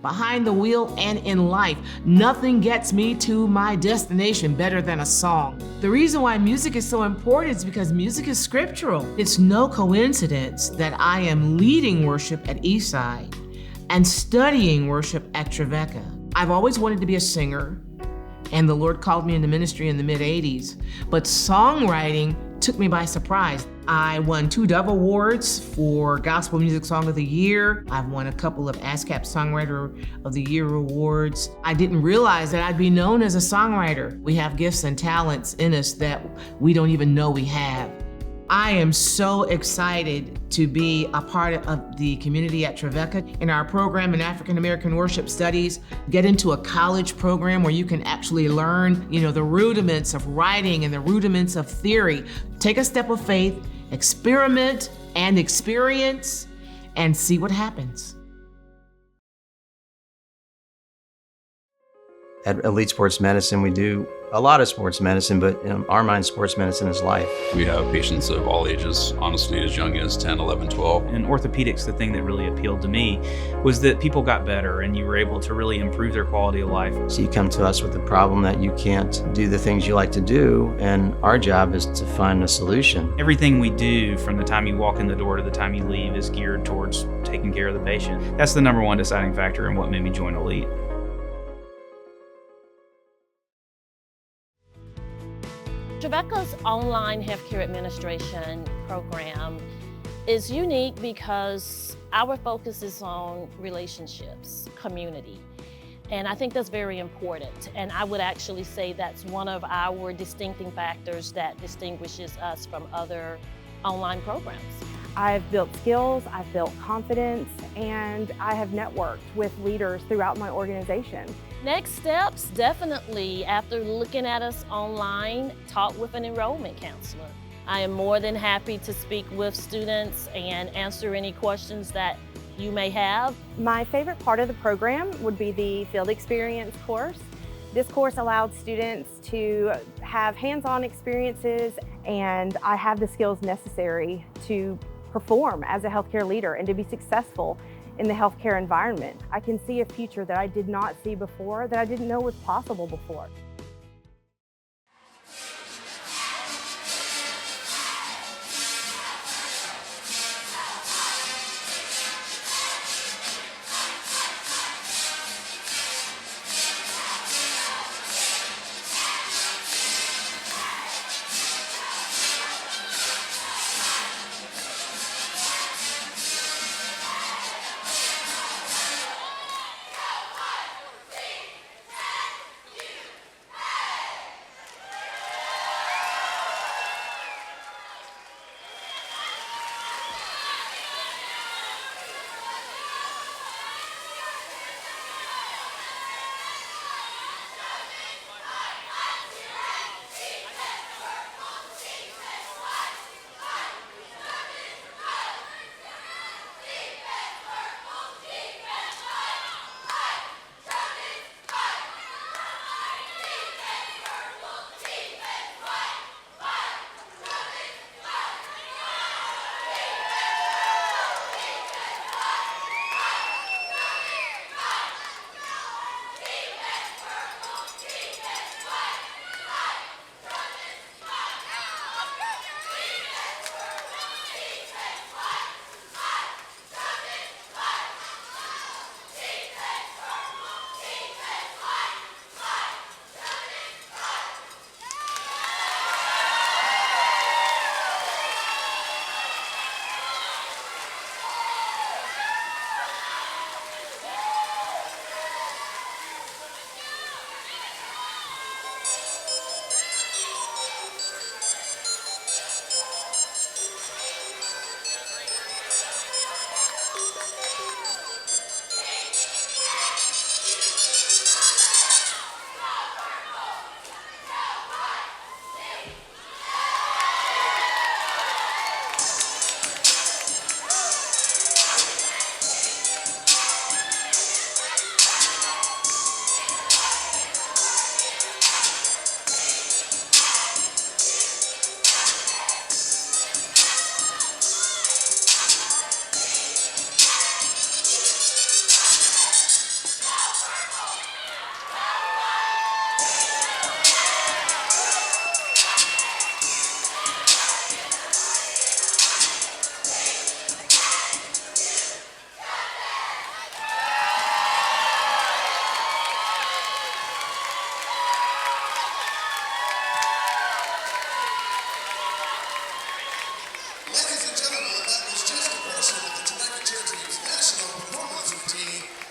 Behind the wheel and in life, nothing gets me to my destination better than a song. The reason why music is so important is because music is scriptural. It's no coincidence that I am leading worship at Eastside and studying worship at Trevecca. I've always wanted to be a singer, and the Lord called me into ministry in the mid-'80s, but songwriting took me by surprise. I won 2 Dove Awards for Gospel Music Song of the Year. I've won a couple of ASCAP Songwriter of the Year awards. I didn't realize that I'd be known as a songwriter. We have gifts and talents in us that we don't even know we have. I am so excited to be a part of the community at Trevecca. In our program in African American Worship Studies, get into a college program where you can actually learn, the rudiments of writing and the rudiments of theory. Take a step of faith, experiment and experience, and see what happens. At Elite Sports Medicine, we do a lot of sports medicine, but in our mind, sports medicine is life. We have patients of all ages, honestly, as young as 10, 11, 12. In orthopedics, the thing that really appealed to me was that people got better and you were able to really improve their quality of life. So you come to us with a problem that you can't do the things you like to do, and our job is to find a solution. Everything we do from the time you walk in the door to the time you leave is geared towards taking care of the patient. That's the number one deciding factor in what made me join Elite. Trevecca's online healthcare administration program is unique because our focus is on relationships, community. And I think that's very important. And I would actually say that's one of our distincting factors that distinguishes us from other online programs. I've built skills, I've built confidence, and I have networked with leaders throughout my organization. Next steps, definitely, after looking at us online, talk with an enrollment counselor. I am more than happy to speak with students and answer any questions that you may have. My favorite part of the program would be the field experience course. This course allowed students to have hands-on experiences, and I have the skills necessary to perform as a healthcare leader and to be successful in the healthcare environment. I can see a future that I did not see before, that I didn't know was possible before.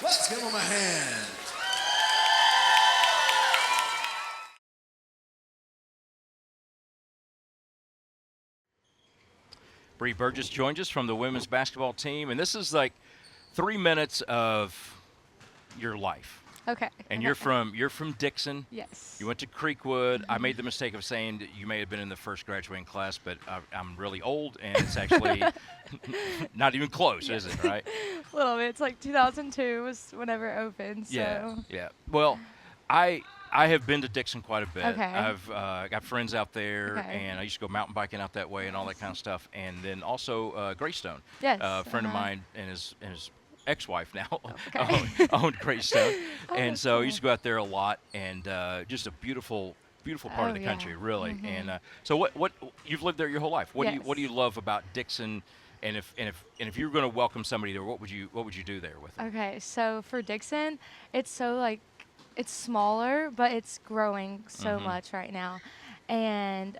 Let's give him a hand. Bree Burgess joins us from the women's basketball team, and this is like 3 minutes of your life. Okay. And you're from Dixon. Yes. You went to Creekwood. I made the mistake of saying that you may have been in the first graduating class, but I'm really old, and it's actually not even close, is it? Right? A little bit. It's like 2002 was whenever it opened. So. Yeah. Well, I have been to Dixon quite a bit. Okay. I've got friends out there, Okay. and I used to go mountain biking out that way and all that kind of stuff. And then also Greystone. Yes. A friend of mine and his ex-wife now Okay. owned Greystone, Oh, and that's so I cool. used to go out there a lot, and just a beautiful part of the country, really. Mhm. And so what you've lived there your whole life. What Yes. do you love about Dixon? And if you were going to welcome somebody there, what would you do there with them? Okay, so for Dixon, it's so like it's smaller, but it's growing so Mhm. much right now, and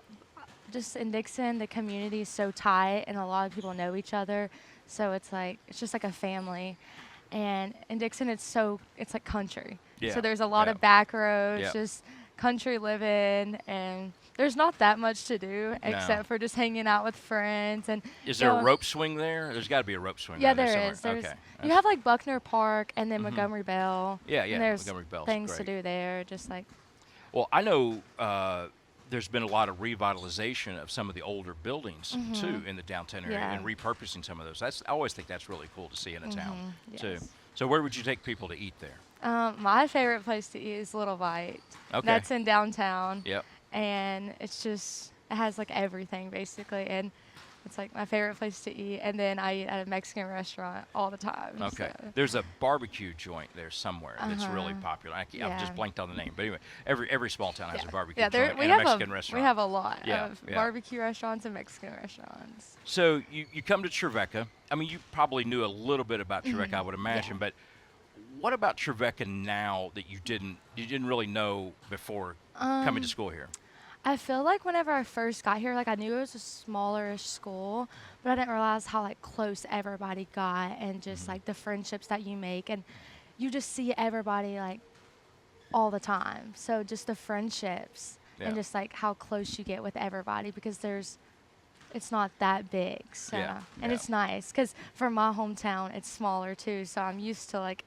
just in Dixon, the community is so tight, and a lot of people know each other, so it's just like a family. And in Dixon, it's like country. Yeah. So there's a lot Yeah. of back roads, Yeah. just country living, and there's not that much to do except for just hanging out with friends. And is there a rope swing there? There's got to be a rope swing. Yeah, there is. Okay. You have like Buckner Park and then Montgomery Bell. Yeah, And there's Montgomery Bell's things great. to do there, just like. Well, I know there's been a lot of revitalization of some of the older buildings too in the downtown area and repurposing some of those. I always think that's really cool to see in a town too. So where would you take people to eat there? My favorite place to eat is Little Bite. Okay. That's in downtown. Yep. And it has like everything basically, and it's like my favorite place to eat. And then I eat at a Mexican restaurant all the time. Okay. So. There's a barbecue joint there somewhere that's really popular. I've just blanked on the name, but anyway, every small town has a barbecue joint and a Mexican restaurant. We have a lot of barbecue restaurants and Mexican restaurants. So you come to Trevecca. I mean, you probably knew a little bit about Trevecca, I would imagine, but what about Trevecca now that you didn't really know before coming to school here? I feel like whenever I first got here, like I knew it was a smallerish school, but I didn't realize how like close everybody got and just like the friendships that you make, and you just see everybody like all the time. So just the friendships and just like how close you get with everybody, because it's not that big. So and it's nice because for my hometown it's smaller too, so I'm used to like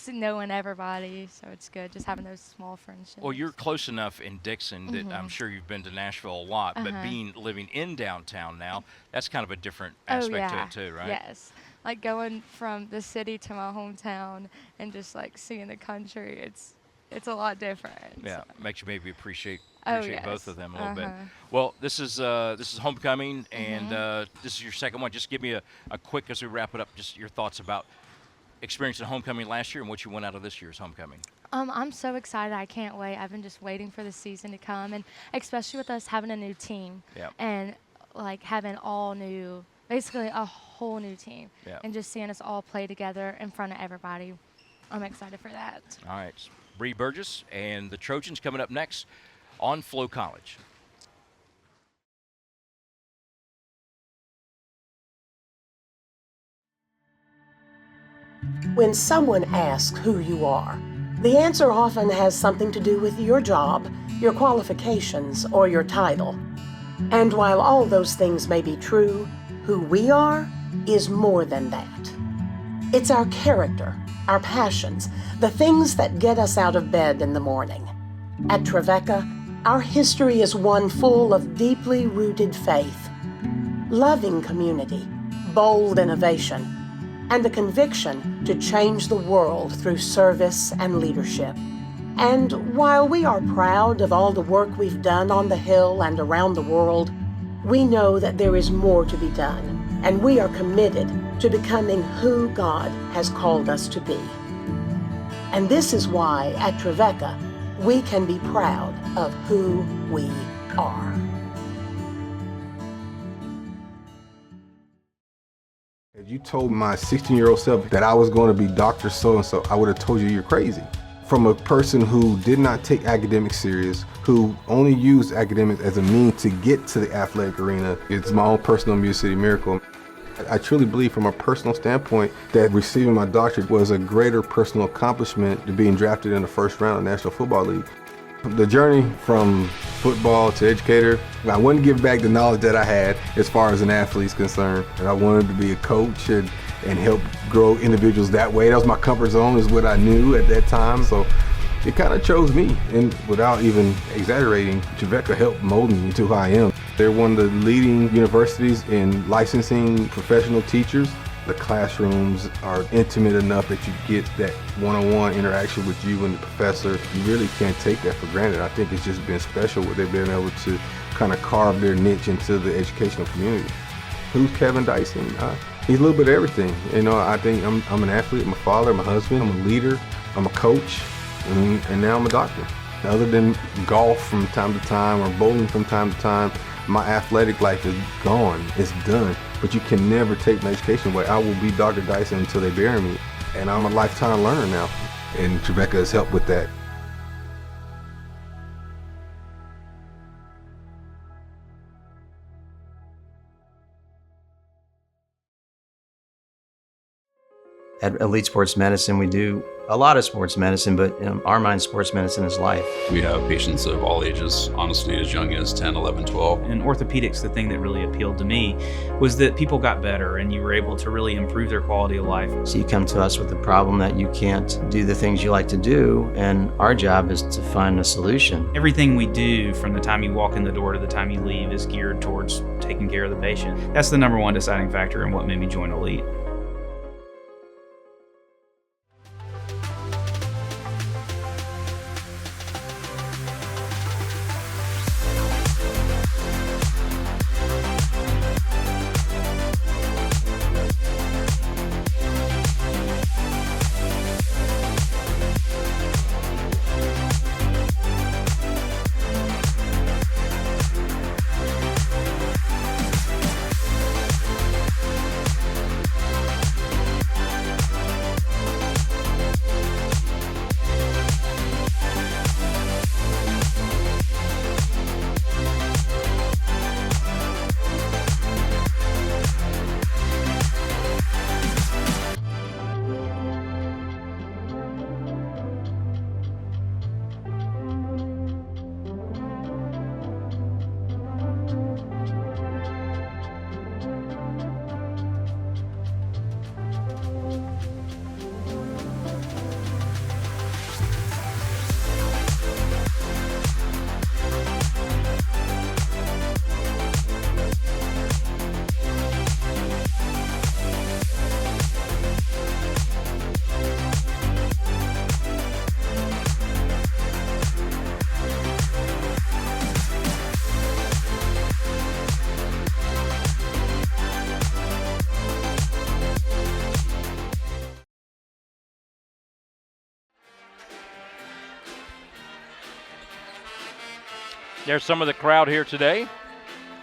knowing everybody, so it's good just having those small friendships. Well, you're close enough in Dixon that I'm sure you've been to Nashville a lot, but living in downtown now, that's kind of a different aspect to it too, right? Yes, like going from the city to my hometown and just like seeing the country, it's a lot different. Yeah, so. Makes you maybe appreciate yes. both of them a little bit. Well, this is homecoming, and this is your second one. Just give me a quick, as we wrap it up, just your thoughts about experiencing homecoming last year and what you went out of this year's homecoming. I'm so excited. I can't wait. I've been just waiting for the season to come, and especially with us having a new team and like having basically a whole new team, and just seeing us all play together in front of everybody. I'm excited for that. All right, Bree Burgess and the Trojans coming up next on Flow College. When someone asks who you are, the answer often has something to do with your job, your qualifications, or your title. And while all those things may be true, who we are is more than that. It's our character, our passions, the things that get us out of bed in the morning. At Trevecca, our history is one full of deeply rooted faith, loving community, bold innovation, and a conviction to change the world through service and leadership. And while we are proud of all the work we've done on the Hill and around the world, we know that there is more to be done, and we are committed to becoming who God has called us to be. And this is why at Trevecca, we can be proud of who we are. If you told my 16-year-old self that I was going to be Dr. So-and-so, I would have told you you're crazy. From a person who did not take academics serious, who only used academics as a means to get to the athletic arena, it's my own personal Music City miracle. I truly believe from a personal standpoint that receiving my doctorate was a greater personal accomplishment than being drafted in the first round of the National Football League. The journey from football to educator, I wanted to give back the knowledge that I had as far as an athlete is concerned. And I wanted to be a coach and help grow individuals that way. That was my comfort zone, is what I knew at that time. So it kind of chose me, and without even exaggerating, Trevecca helped mold me into who I am. They're one of the leading universities in licensing professional teachers. The classrooms are intimate enough that you get that one-on-one interaction with you and the professor. You really can't take that for granted. I think it's just been special what they've been able to kind of carve their niche into the educational community. Who's Kevin Dyson? He's a little bit of everything. You know, I think I'm an athlete, I'm a father, I'm a husband, I'm a leader, I'm a coach, and now I'm a doctor. Other than golf from time to time or bowling from time to time, my athletic life is gone, it's done. But you can never take my education away. I will be Dr. Dyson until they bury me. And I'm a lifetime learner now. And Trevecca has helped with that. At Elite Sports Medicine, we do A lot of sports medicine, but in our mind, sports medicine is life. We have patients of all ages, honestly, as young as 10, 11, 12. In orthopedics, the thing that really appealed to me was that people got better and you were able to really improve their quality of life. So you come to us with a problem that you can't do the things you like to do, and our job is to find a solution. Everything we do from the time you walk in the door to the time you leave is geared towards taking care of the patient. That's the number one deciding factor in what made me join Elite. There's some of the crowd here today.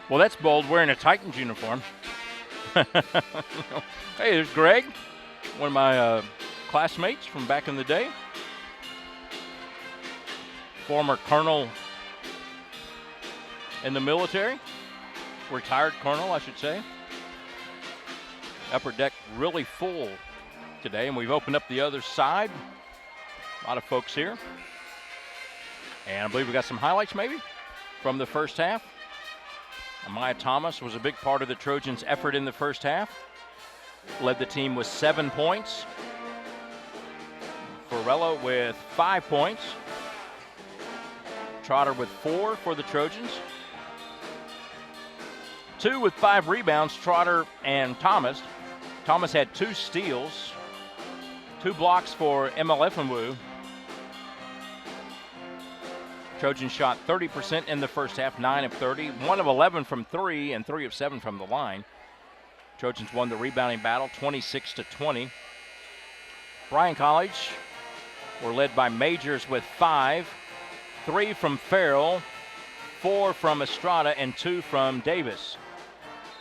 Well, that's bold, wearing a Titans uniform. Hey, there's Greg, one of my classmates from back in the day. Former colonel in the military. Retired colonel, I should say. Upper deck really full today, and we've opened up the other side. A lot of folks here. And I believe we got some highlights maybe from the first half. Amaya Thomas was a big part of the Trojans' effort in the first half. Led the team with 7 points. Farella with 5 points. Trotter with 4 for the Trojans. 2 with 5 rebounds, Trotter and Thomas. Thomas had 2 steals, 2 blocks for Emma Leffenwu. Trojans shot 30% in the first half, 9 of 30, 1 of 11 from 3, and 3 of 7 from the line. Trojans won the rebounding battle, 26-20. Bryan College were led by Majors with 5, 3 from Farrell, 4 from Estrada, and 2 from Davis.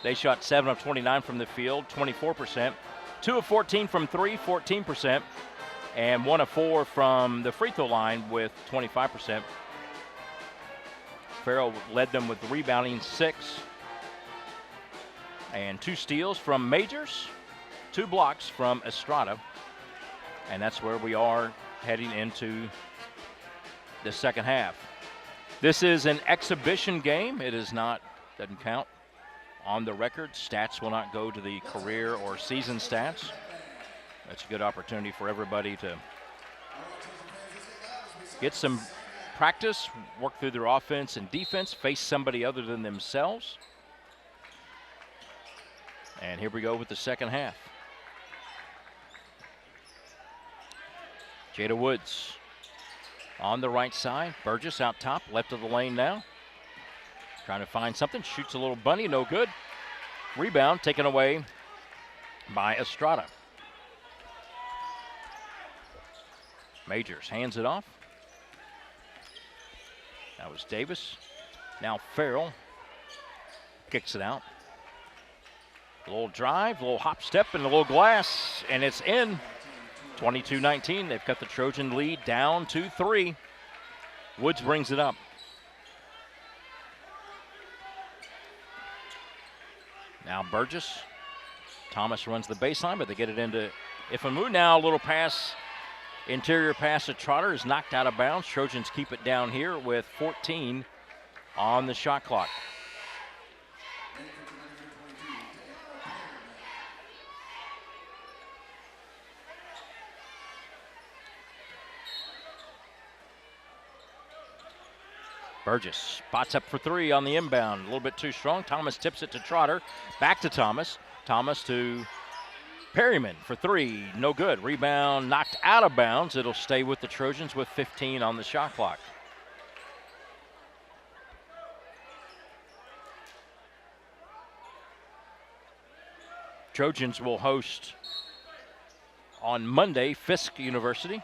They shot 7 of 29 from the field, 24%. 2 of 14 from 3, 14%. And 1 of 4 from the free throw line with 25%. Farrell led them with rebounding 6. And 2 steals from Majors, 2 blocks from Estrada. And that's where we are heading into the second half. This is an exhibition game. It is not, doesn't count on the record. Stats will not go to the career or season stats. That's a good opportunity for everybody to get some practice, work through their offense and defense, face somebody other than themselves. And here we go with the second half. Jada Woods on the right side. Burgess out top, left of the lane now. Trying to find something, shoots a little bunny, no good. Rebound taken away by Estrada. Majors hands it off. That was Davis. Now Farrell kicks it out. A little drive, a little hop step, and a little glass, and it's in. 22-19. They've cut the Trojan lead down to 3. Woods brings it up. Now Burgess. Thomas runs the baseline, but they get it into Ifeanyi. Now a little pass Interior pass to Trotter is knocked out of bounds. Trojans keep it down here with 14 on the shot clock. Burgess spots up for three on the inbound. A little bit too strong. Thomas tips it to Trotter. Back to Thomas. Thomas to Perryman for three. No good. Rebound knocked out of bounds. It'll stay with the Trojans with 15 on the shot clock. Trojans will host on Monday Fisk University.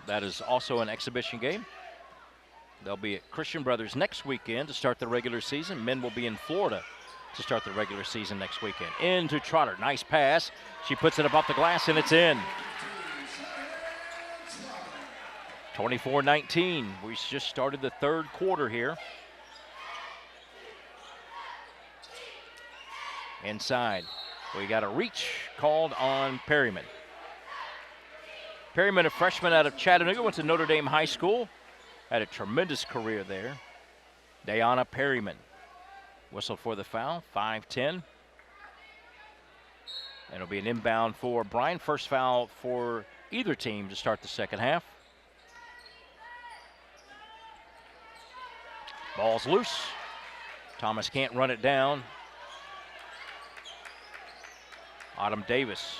That is also an exhibition game. They'll be at Christian Brothers next weekend to start the regular season. Men will be in Florida to start the regular season next weekend. Into Trotter. Nice pass. She puts it above the glass, and it's in. 24-19. We just started the third quarter here. Inside. We got a reach called on Perryman. Perryman, a freshman out of Chattanooga, went to Notre Dame High School. Had a tremendous career there. Dayana Perryman. Whistle for the foul, 5-10. And it'll be an inbound for Bryan. First foul for either team to start the second half. Ball's loose. Thomas can't run it down. Autumn Davis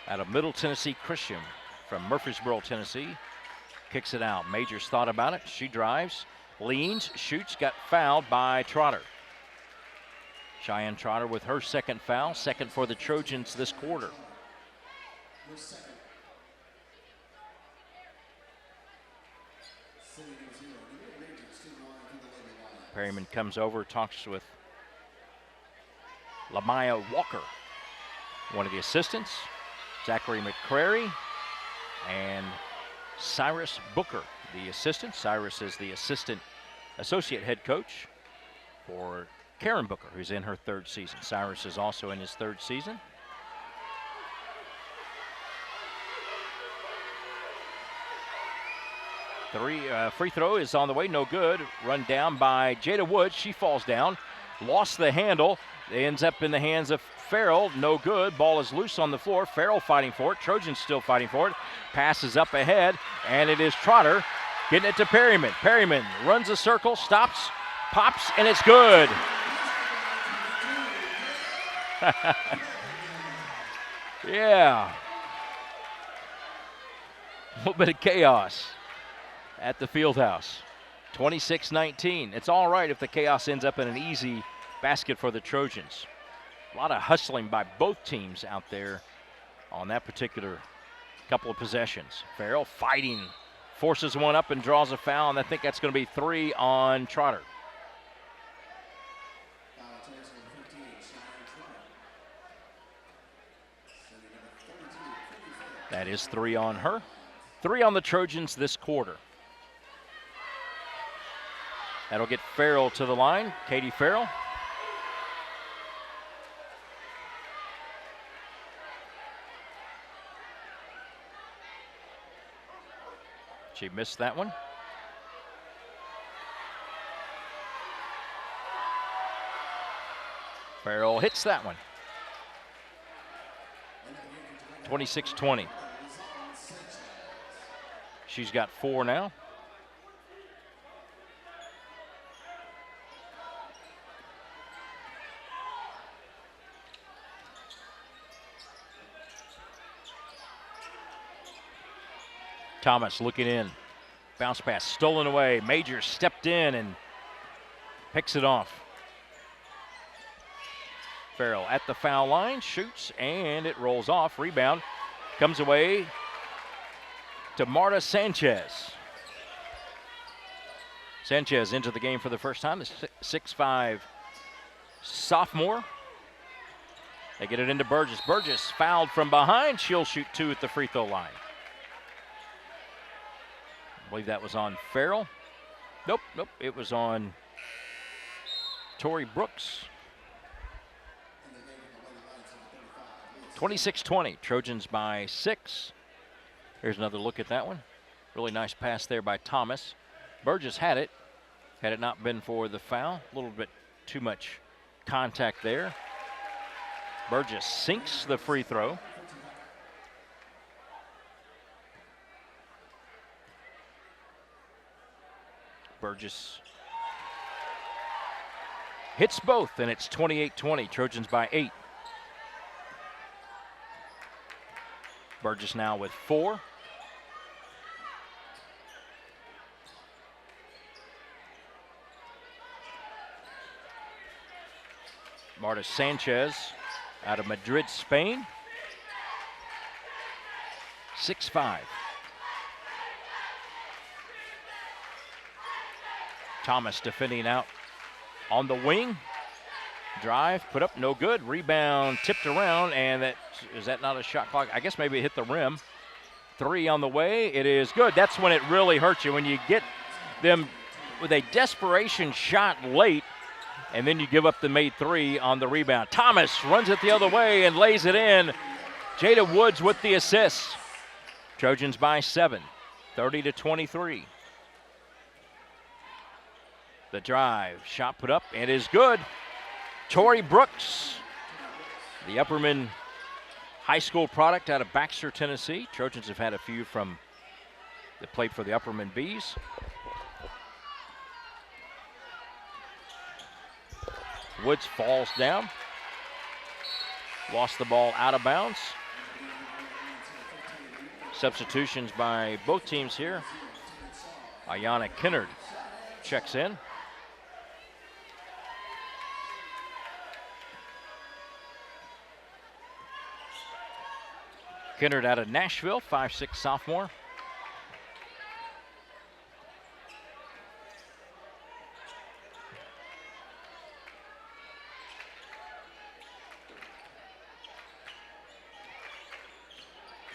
out of Middle Tennessee Christian from Murfreesboro, Tennessee. Kicks it out. Majors thought about it. She drives, leans, shoots, got fouled by Trotter. Cheyenne Trotter with her second foul, second for the Trojans this quarter. Perryman comes over, talks with Lamaya Walker, one of the assistants, Zachary McCrary, and Cyrus Booker, the assistant. Cyrus is the associate head coach for Karen Booker, who's in her third season. Cyrus is also in his third season. Free throw is on the way, no good. Run down by Jada Woods. She falls down, lost the handle. It ends up in the hands of Farrell, no good. Ball is loose on the floor. Farrell fighting for it. Trojans still fighting for it. Passes up ahead, and it is Trotter getting it to Perryman. Perryman runs a circle, stops, pops, and it's good. Yeah. A little bit of chaos at the field house. 26-19. It's all right if the chaos ends up in an easy basket for the Trojans. A lot of hustling by both teams out there on that particular couple of possessions. Farrell fighting, forces one up and draws a foul, and I think that's going to be 3 on Trotter. That is 3 on her. 3 on the Trojans this quarter. That'll get Farrell to the line. Katie Farrell. She missed that one. Farrell hits that one. 26-20. She's got 4 now. Thomas looking in. Bounce pass stolen away. Majors stepped in and picks it off. Farrell at the foul line, shoots, and it rolls off. Rebound comes away to Marta Sanchez. Sanchez into the game for the first time, the 6'5" sophomore. They get it into Burgess. Burgess fouled from behind. She'll shoot 2 at the free throw line. I believe that was on Farrell. Nope, it was on Tori Brooks. 26-20, Trojans by 6. Here's another look at that one. Really nice pass there by Thomas. Burgess had it not been for the foul. A little bit too much contact there. Burgess sinks the free throw. Burgess hits both, and it's 28-20. Trojans by 8. Burgess now with 4. Marta Sanchez out of Madrid, Spain. 6'5". Thomas defending out on the wing. Drive, put up, no good. Rebound tipped around, and is that not a shot clock? I guess maybe it hit the rim. 3 on the way, it is good. That's when it really hurts you, when you get them with a desperation shot late, and then you give up the made 3 on the rebound. Thomas runs it the other way and lays it in. Jada Woods with the assist. Trojans by 7, 30-23. The drive, shot put up, and is good. Tori Brooks, the Upperman High School product out of Baxter, Tennessee. Trojans have had a few that played for the Upperman Bees. Woods falls down. Lost the ball out of bounds. Substitutions by both teams here. Ayana Kennard checks in. Kennard out of Nashville, 5'6" sophomore.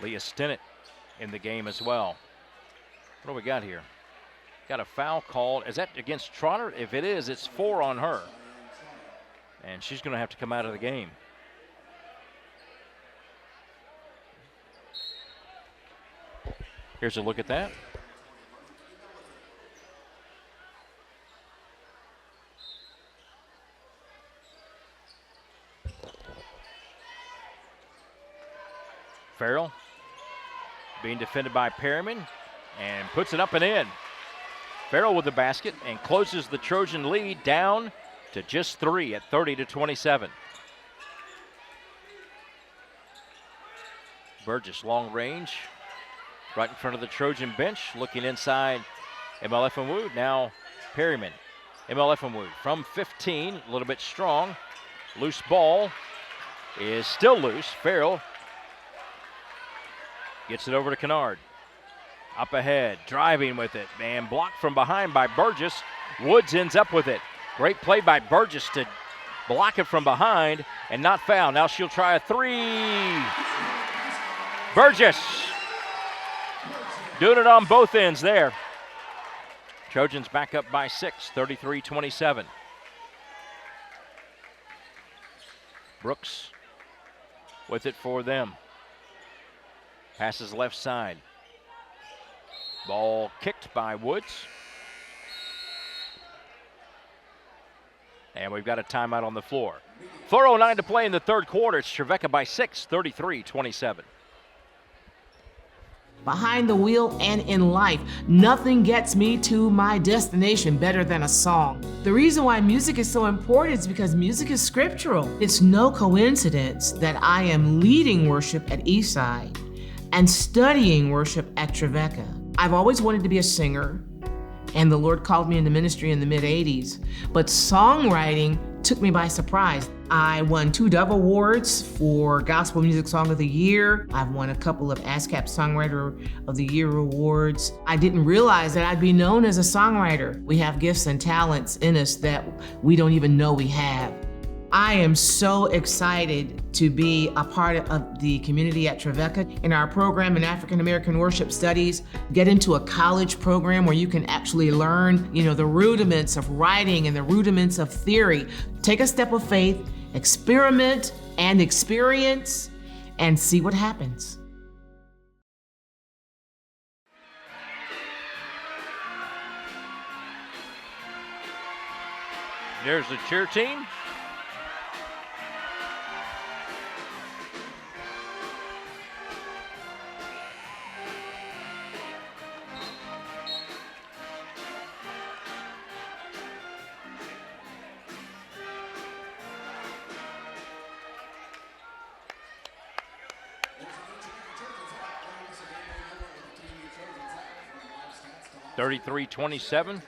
Leah Stinnett in the game as well. What do we got here? Got a foul called. Is that against Trotter? If it is, it's 4 on her. And she's going to have to come out of the game. Here's a look at that. Farrell being defended by Perryman and puts it up and in. Farrell with the basket and closes the Trojan lead down to just 3 at 30-27. Burgess long range. Right in front of the Trojan bench, looking inside ML Efenwood. Now Perryman. ML Efenwood from 15, a little bit strong. Loose ball is still loose. Farrell gets it over to Kennard. Up ahead, driving with it, and blocked from behind by Burgess. Woods ends up with it. Great play by Burgess to block it from behind and not foul. Now she'll try a 3. Burgess doing it on both ends there. Trojans back up by 6, 33-27. Brooks with it for them. Passes left side. Ball kicked by Woods. And we've got a timeout on the floor. 4:09 to play in the third quarter. It's Trevecca by 6, 33-27. Behind the wheel and in life, nothing gets me to my destination better than a song. The reason why music is so important is because music is scriptural. It's no coincidence that I am leading worship at Eastside and studying worship at Trevecca. I've always wanted to be a singer, and the Lord called me into ministry in the mid-'80s, but songwriting took me by surprise. I won 2 Dove Awards for Gospel Music Song of the Year. I've won a couple of ASCAP Songwriter of the Year awards. I didn't realize that I'd be known as a songwriter. We have gifts and talents in us that we don't even know we have. I am so excited to be a part of the community at Trevecca. In our program in African American Worship Studies, get into a college program where you can actually learn, the rudiments of writing and the rudiments of theory. Take a step of faith, experiment and experience, and see what happens. There's the cheer team. (33-27).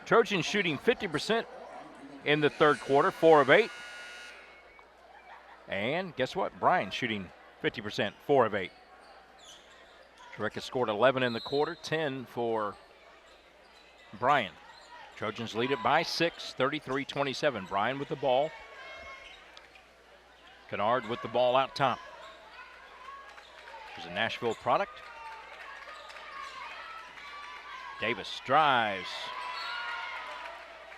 Trojans shooting 50% in the third quarter, 4 of 8. And guess what? Bryan shooting 50%, 4 of 8. Trevecca scored 11 in the quarter, 10 for Bryan. Trojans lead it by 6, 33-27. Bryan with the ball. Kennard with the ball out top. There's a Nashville product. Davis drives.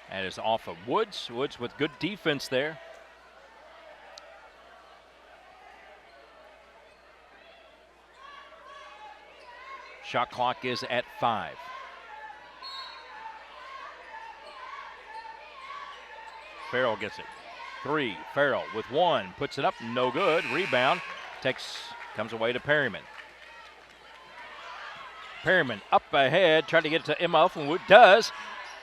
And is off of Woods. Woods with good defense there. Shot clock is at 5. Farrell gets it. 3. Farrell with 1. Puts it up. No good. Rebound. Comes away to Perryman. Perryman up ahead. Trying to get it to Emma Elfenwood. Does.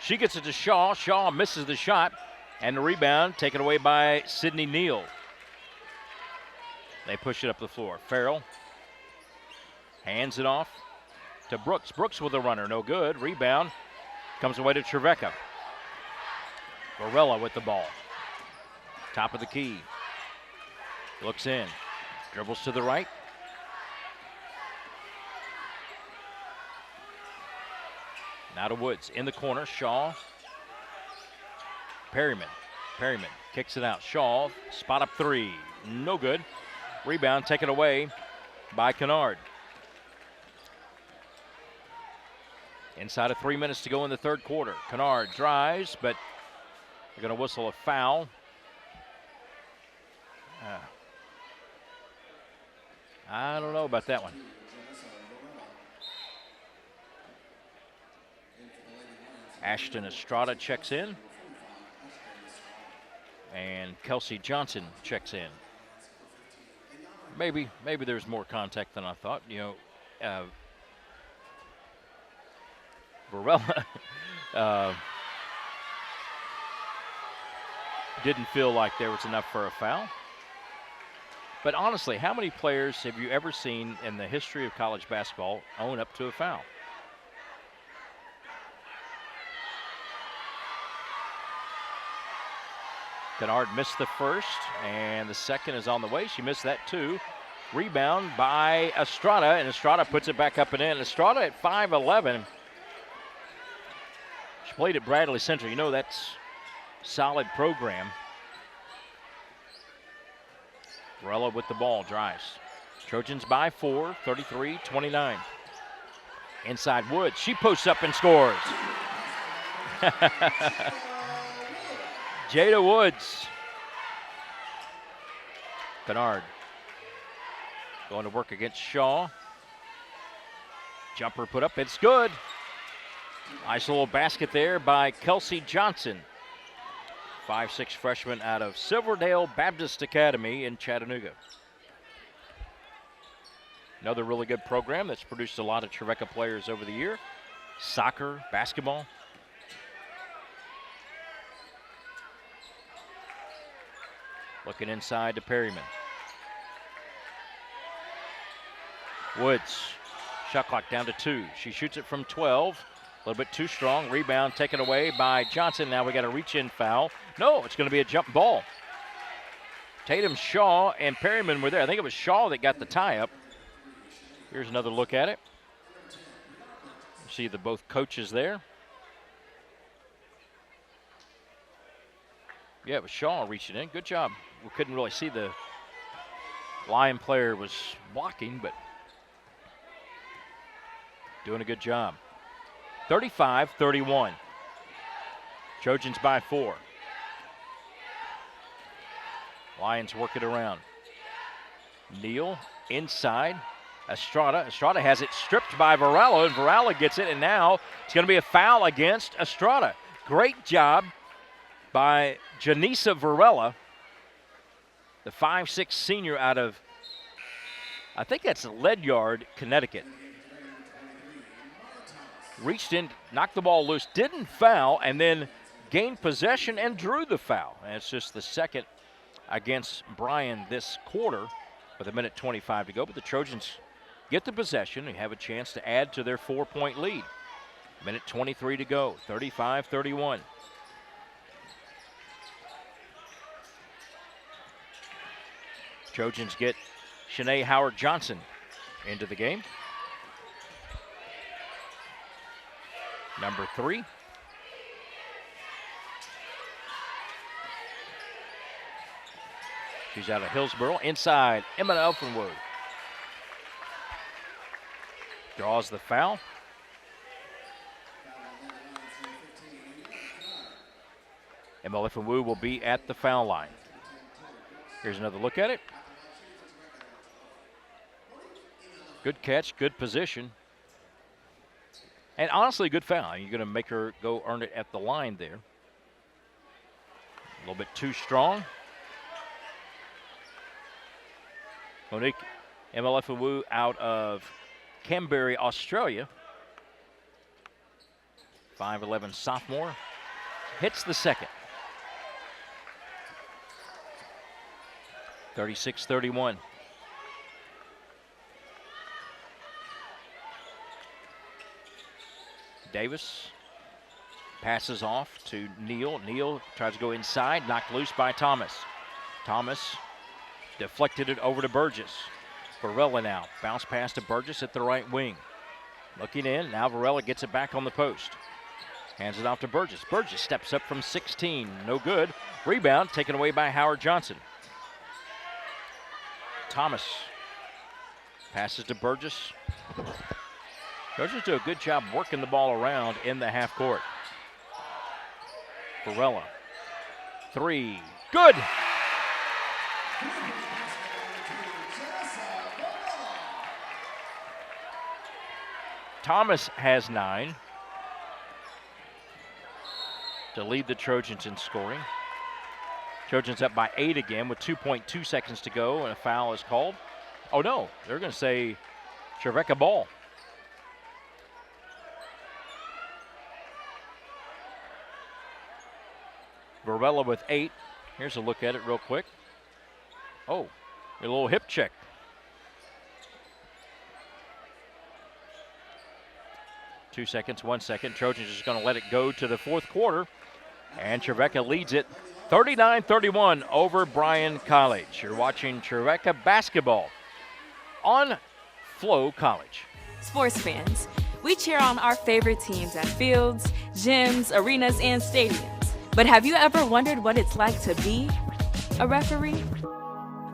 She gets it to Shaw. Shaw misses the shot. And the rebound taken away by Sydney Neal. They push it up the floor. Farrell hands it off to Brooks. Brooks with a runner. No good. Rebound comes away to Trevecca. Varela with the ball. Top of the key. Looks in. Dribbles to the right. Now to Woods in the corner. Shaw. Perryman. Perryman kicks it out. Shaw, spot up 3. No good. Rebound taken away by Kennard. Inside of 3 minutes to go in the third quarter. Kennard drives, but they're going to whistle a foul. I don't know about that one. Ashton Estrada checks in. And Kelsey Johnson checks in. Maybe there's more contact than I thought. You know, Varela didn't feel like there was enough for a foul. But honestly, how many players have you ever seen in the history of college basketball own up to a foul? Kennard missed the first, and the second is on the way. She missed that too. Rebound by Estrada, and Estrada puts it back up and in. Estrada at 5'11". She played at Bradley Central. You know that's solid program. Varela with the ball, drives. Trojans by 4, 33-29. Inside Woods. She posts up and scores. Jada Woods. Kennard going to work against Shaw. Jumper put up, it's good. Nice little basket there by Kelsey Johnson. 5'6" freshman out of Silverdale Baptist Academy in Chattanooga. Another really good program that's produced a lot of Trevecca players over the year. Soccer, basketball. Looking inside to Perryman. Woods, shot clock down to 2. She shoots it from 12. A little bit too strong. Rebound taken away by Johnson. Now we got a reach-in foul. No, it's going to be a jump ball. Tatum, Shaw, and Perryman were there. I think it was Shaw that got the tie-up. Here's another look at it. You see both coaches there. Yeah, it was Shaw reaching in. Good job. We couldn't really see the Lion player was blocking, but doing a good job. 35-31. Trojans by 4. Lions work it around. Neal inside. Estrada. Estrada has it stripped by Varela, and Varela gets it, and now it's going to be a foul against Estrada. Great job by Janisa Varela, the 5'6" senior out of, I think that's Ledyard, Connecticut. Reached in, knocked the ball loose, didn't foul, and then gained possession and drew the foul. And it's just the second against Bryan this quarter with 1:25 to go. But the Trojans get the possession and have a chance to add to their 4-point lead. 1:23 to go, 35-31. Trojans get Shanae Howard-Johnson into the game. Number 3. She's out of Hillsborough. Inside, Emma Elfenwood. Draws the foul. Emma Elfenwood will be at the foul line. Here's another look at it. Good catch, good position. And honestly, good foul. You're going to make her go earn it at the line there. A little bit too strong. Monique Emelefuwu out of Canberra, Australia. 5'11" sophomore. Hits the second. 36-31. Davis passes off to Neal. Neal tries to go inside, knocked loose by Thomas. Thomas deflected it over to Burgess. Varela now, bounce pass to Burgess at the right wing. Looking in, now Varela gets it back on the post. Hands it off to Burgess. Burgess steps up from 16, no good. Rebound taken away by Howard-Johnson. Thomas passes to Burgess. Trojans do a good job working the ball around in the half court. Varela, 3, good! Thomas has 9 to lead the Trojans in scoring. Trojans up by 8 again with 2.2 seconds to go, and a foul is called. Oh no, they're going to say Trevecca ball. Varela with 8. Here's a look at it real quick. Oh, a little hip check. Two seconds, 1 second. Trojans just going to let it go to the fourth quarter. And Trevecca leads it 39-31 over Bryan College. You're watching Trevecca basketball on Flow College. Sports fans, we cheer on our favorite teams at fields, gyms, arenas, and stadiums. But have you ever wondered what it's like to be a referee?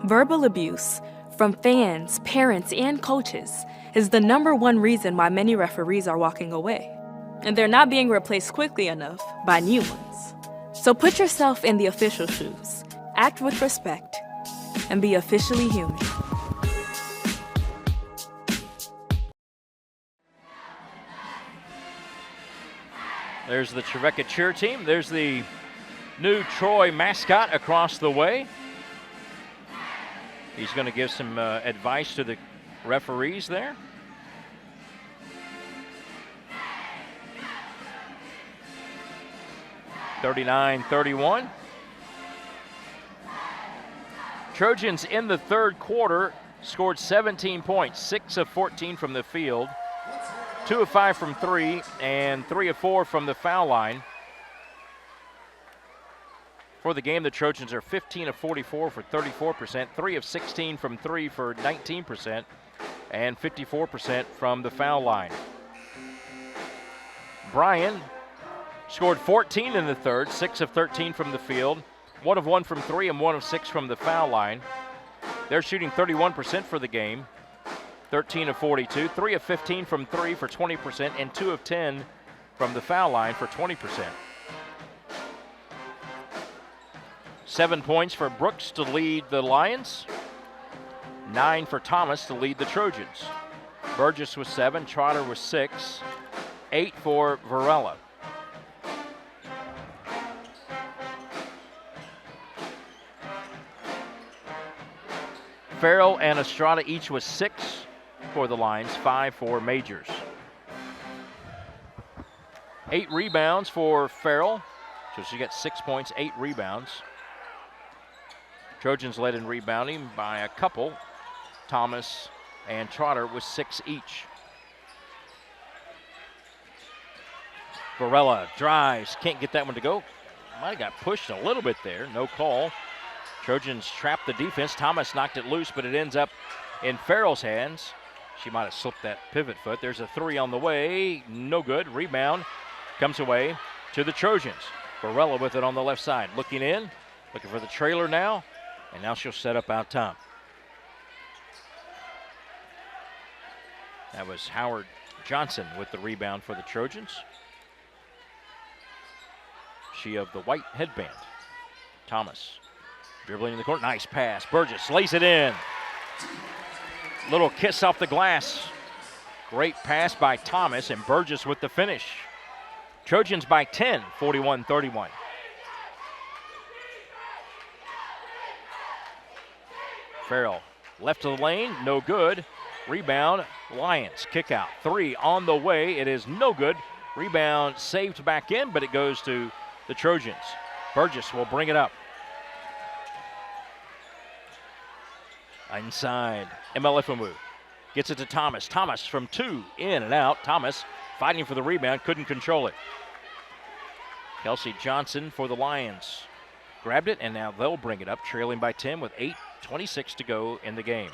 Verbal abuse from fans, parents, and coaches is the #1 reason why many referees are walking away. And they're not being replaced quickly enough by new ones. So put yourself in the official shoes, act with respect, and be officially human. There's the Trevecca cheer team. There's the new Troy mascot across the way. He's going to give some advice to the referees there. (39-31). Trojans in the third quarter scored 17 points, 6 of 14 from the field, 2 of 5 from 3, and 3 of 4 from the foul line. For the game, the Trojans are 15 of 44 for 34%, 3 of 16 from 3 for 19%, and 54% from the foul line. Bryan scored 14 in the third, 6 of 13 from the field, 1 of 1 from 3, and 1 of 6 from the foul line. They're shooting 31% for the game, 13 of 42, 3 of 15 from 3 for 20%, and 2 of 10 from the foul line for 20%. 7 points for Brooks to lead the Lions. 9 for Thomas to lead the Trojans. Burgess with 7, Trotter with 6, 8 for Varela. Farrell and Estrada each with 6 for the Lions, 5 for Majors. 8 rebounds for Farrell, so she got 6 points, 8 rebounds. Trojans led in rebounding by a couple, Thomas and Trotter with 6 each. Varela drives, can't get that one to go. Might have got pushed a little bit there, no call. Trojans trapped the defense. Thomas knocked it loose, but it ends up in Farrell's hands. She might have slipped that pivot foot. There's a 3 on the way, no good. Rebound comes away to the Trojans. Varela with it on the left side, looking in, looking for the trailer now, and now she'll set up out top. That was Howard Johnson with the rebound for the Trojans. She of the white headband. Thomas dribbling in the court, nice pass. Burgess lays it in. Little kiss off the glass. Great pass by Thomas, and Burgess with the finish. Trojans by 10, 41-31. Farrell left to the lane, no good. Rebound, Lions, kick out. 3 on the way, it is no good. Rebound saved back in, but it goes to the Trojans. Burgess will bring it up. Inside, Emelifumu gets it to Thomas. Thomas from 2, in and out. Thomas fighting for the rebound, couldn't control it. Kelsey Johnson for the Lions. Grabbed it, and now they'll bring it up, trailing by 10 with 8:26 to go in the game.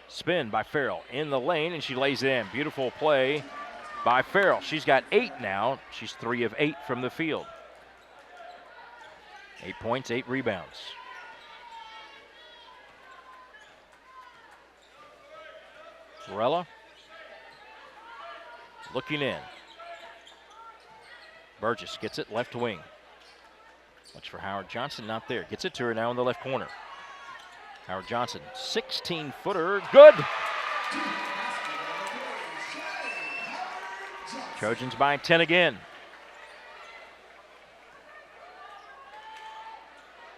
Spin by Farrell in the lane, and she lays it in. Beautiful play by Farrell. She's got 8 now. She's 3 of 8 from the field. 8 points, 8 rebounds. Varela looking in. Burgess gets it left wing. Looks for Howard Johnson, not there. Gets it to her now in the left corner. Howard Johnson, 16-footer, good. Trojans by 10 again.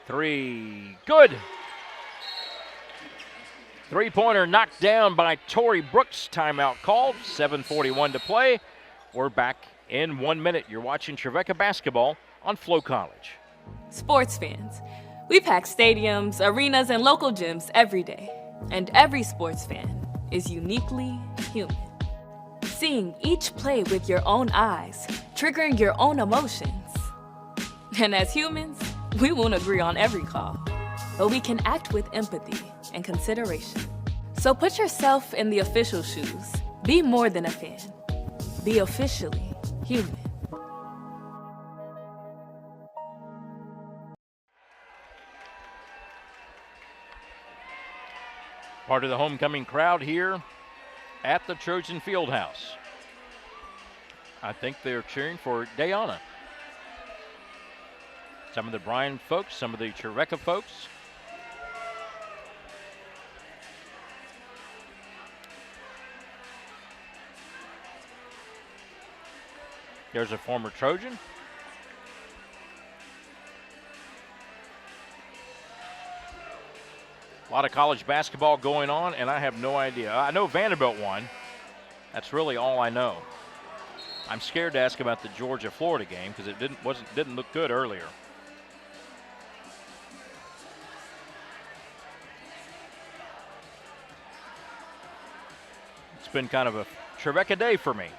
3, good. 3-pointer knocked down by Tori Brooks. Timeout called, 7:41 to play. We're back in 1 minute. You're watching Trevecca basketball on Flow College. Sports fans, we pack stadiums, arenas, and local gyms every day. And every sports fan is uniquely human. Seeing each play with your own eyes, triggering your own emotions. And as humans, we won't agree on every call, but we can act with empathy and consideration. So put yourself in the official shoes. Be more than a fan. Be officially human. Part of the homecoming crowd here at the Trojan Fieldhouse. I think they're cheering for Dayana. Some of the Bryan folks, some of the Trevecca folks. There's a former Trojan. A lot of college basketball going on, and I have no idea. I know Vanderbilt won. That's really all I know. I'm scared to ask about the Georgia-Florida game because it didn't look good earlier. It's been kind of a Trevecca day for me.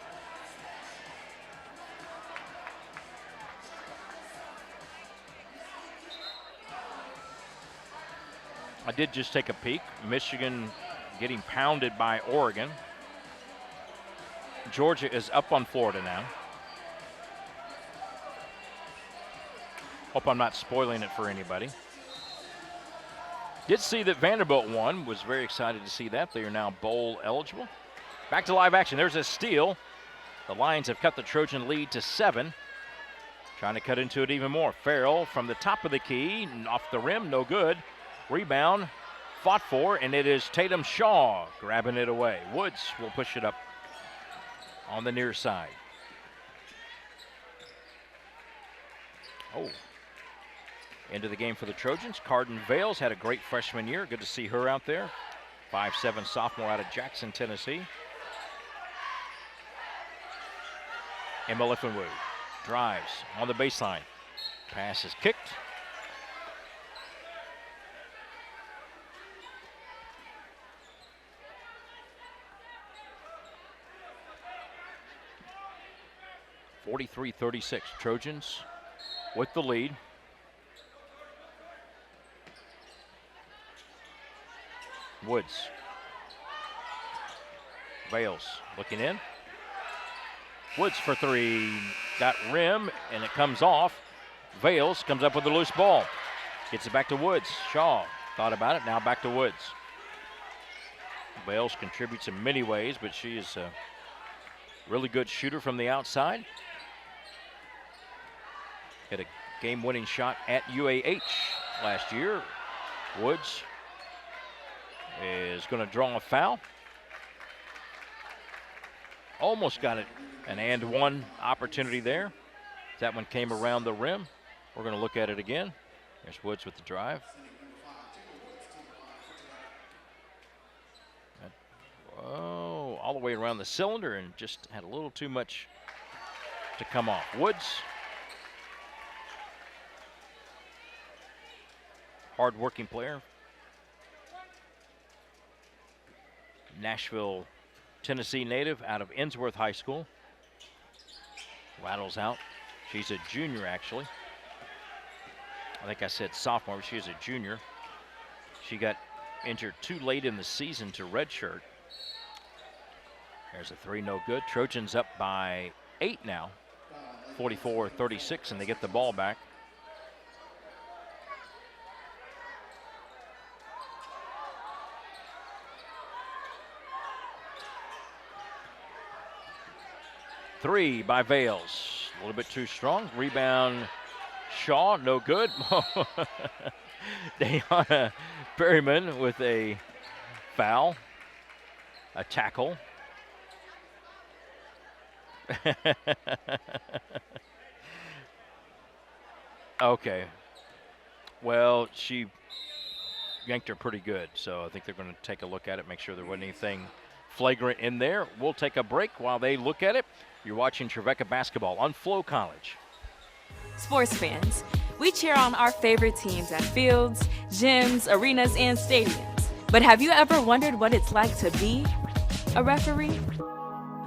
I did just take a peek. Michigan getting pounded by Oregon. Georgia is up on Florida now. Hope I'm not spoiling it for anybody. Did see that Vanderbilt won. Was very excited to see that. They are now bowl eligible. Back to live action. There's a steal. The Lions have cut the Trojan lead to 7. Trying to cut into it even more. Farrell from the top of the key, off the rim, no good. Rebound, fought for, and it is Tatum Shaw grabbing it away. Woods will push it up on the near side. Oh, into the game for the Trojans. Carden Vales had a great freshman year. Good to see her out there. 5'7" sophomore out of Jackson, Tennessee. Emma Liffenwood drives on the baseline. Pass is kicked. (43-36). Trojans with the lead. Woods. Vales looking in. Woods for three. Got rim, and it comes off. Vales comes up with the loose ball. Gets it back to Woods. Shaw thought about it. Now back to Woods. Vales contributes in many ways, but she is a really good shooter from the outside. Hit a game-winning shot at UAH last year. Woods is going to draw a foul. Almost got it, an and one opportunity there. That one came around the rim. We're going to look at it again. There's Woods with the drive. Oh, all the way around the cylinder and just had a little too much to come off. Woods. Hard-working player. Nashville, Tennessee native out of Ensworth High School. Rattles out. She's a junior, actually. I think I said sophomore, but she is a junior. She got injured too late in the season to redshirt. There's a three, no good. Trojans up by 8 now, 44-36, and they get the ball back. Three by Vales, a little bit too strong. Rebound, Shaw, no good. Dayana Perryman with a foul, a tackle. Okay. Well, she yanked her pretty good, so I think they're going to take a look at it, make sure there wasn't anything flagrant in there. We'll take a break while they look at it. You're watching Trevecca basketball on Flow College. Sports fans, we cheer on our favorite teams at fields, gyms, arenas, and stadiums. But have you ever wondered what it's like to be a referee?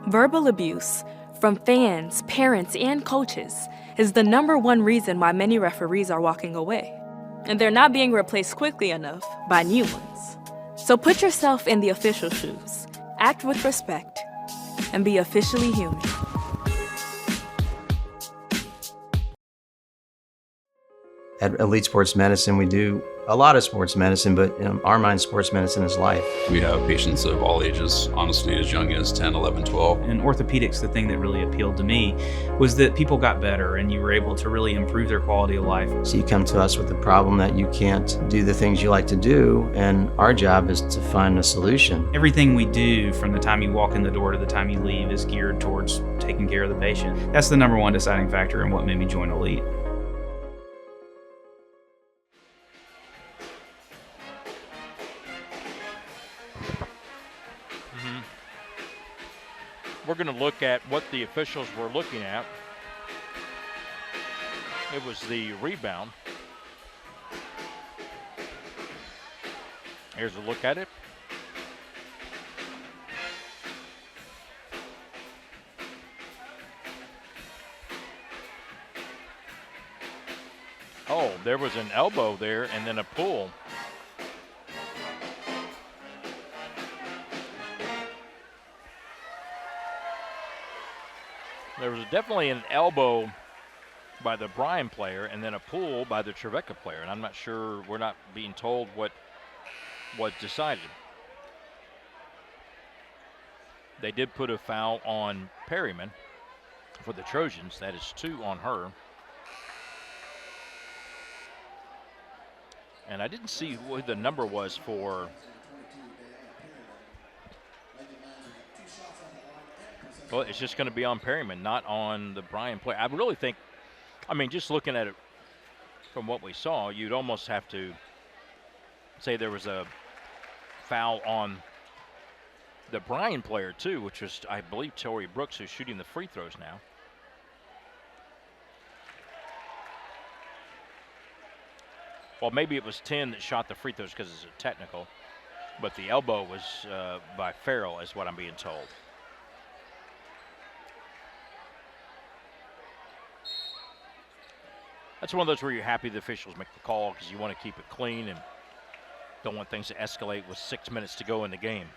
Verbal abuse from fans, parents, and coaches is the #1 reason why many referees are walking away. And they're not being replaced quickly enough by new ones. So put yourself in the official shoes, act with respect, and be officially human. At Elite Sports Medicine, we do a lot of sports medicine, but in our mind, sports medicine is life. We have patients of all ages, honestly, as young as 10, 11, 12. In orthopedics, the thing that really appealed to me was that people got better and you were able to really improve their quality of life. So you come to us with the problem that you can't do the things you like to do, and our job is to find a solution. Everything we do from the time you walk in the door to the time you leave is geared towards taking care of the patient. That's the #1 deciding factor in what made me join Elite. We're going to look at what the officials were looking at. It was the rebound. Here's a look at it. Oh, there was an elbow there and then a pull. There was definitely an elbow by the Bryan player and then a pull by the Trevecca player. And I'm not sure, we're not being told what was decided. They did put a foul on Perryman for the Trojans. That is 2 on her. And I didn't see what the number was for. Well, it's just going to be on Perryman, not on the Bryan player. I really think, I mean, just looking at it from what we saw, you'd almost have to say there was a foul on the Bryan player too, which was, I believe, Tori Brooks, who's shooting the free throws now. Well, maybe it was 10 that shot the free throws because it's a technical, but the elbow was by Farrell, is what I'm being told. That's one of those where you're happy the officials make the call because you want to keep it clean and don't want things to escalate with 6 minutes to go in the game.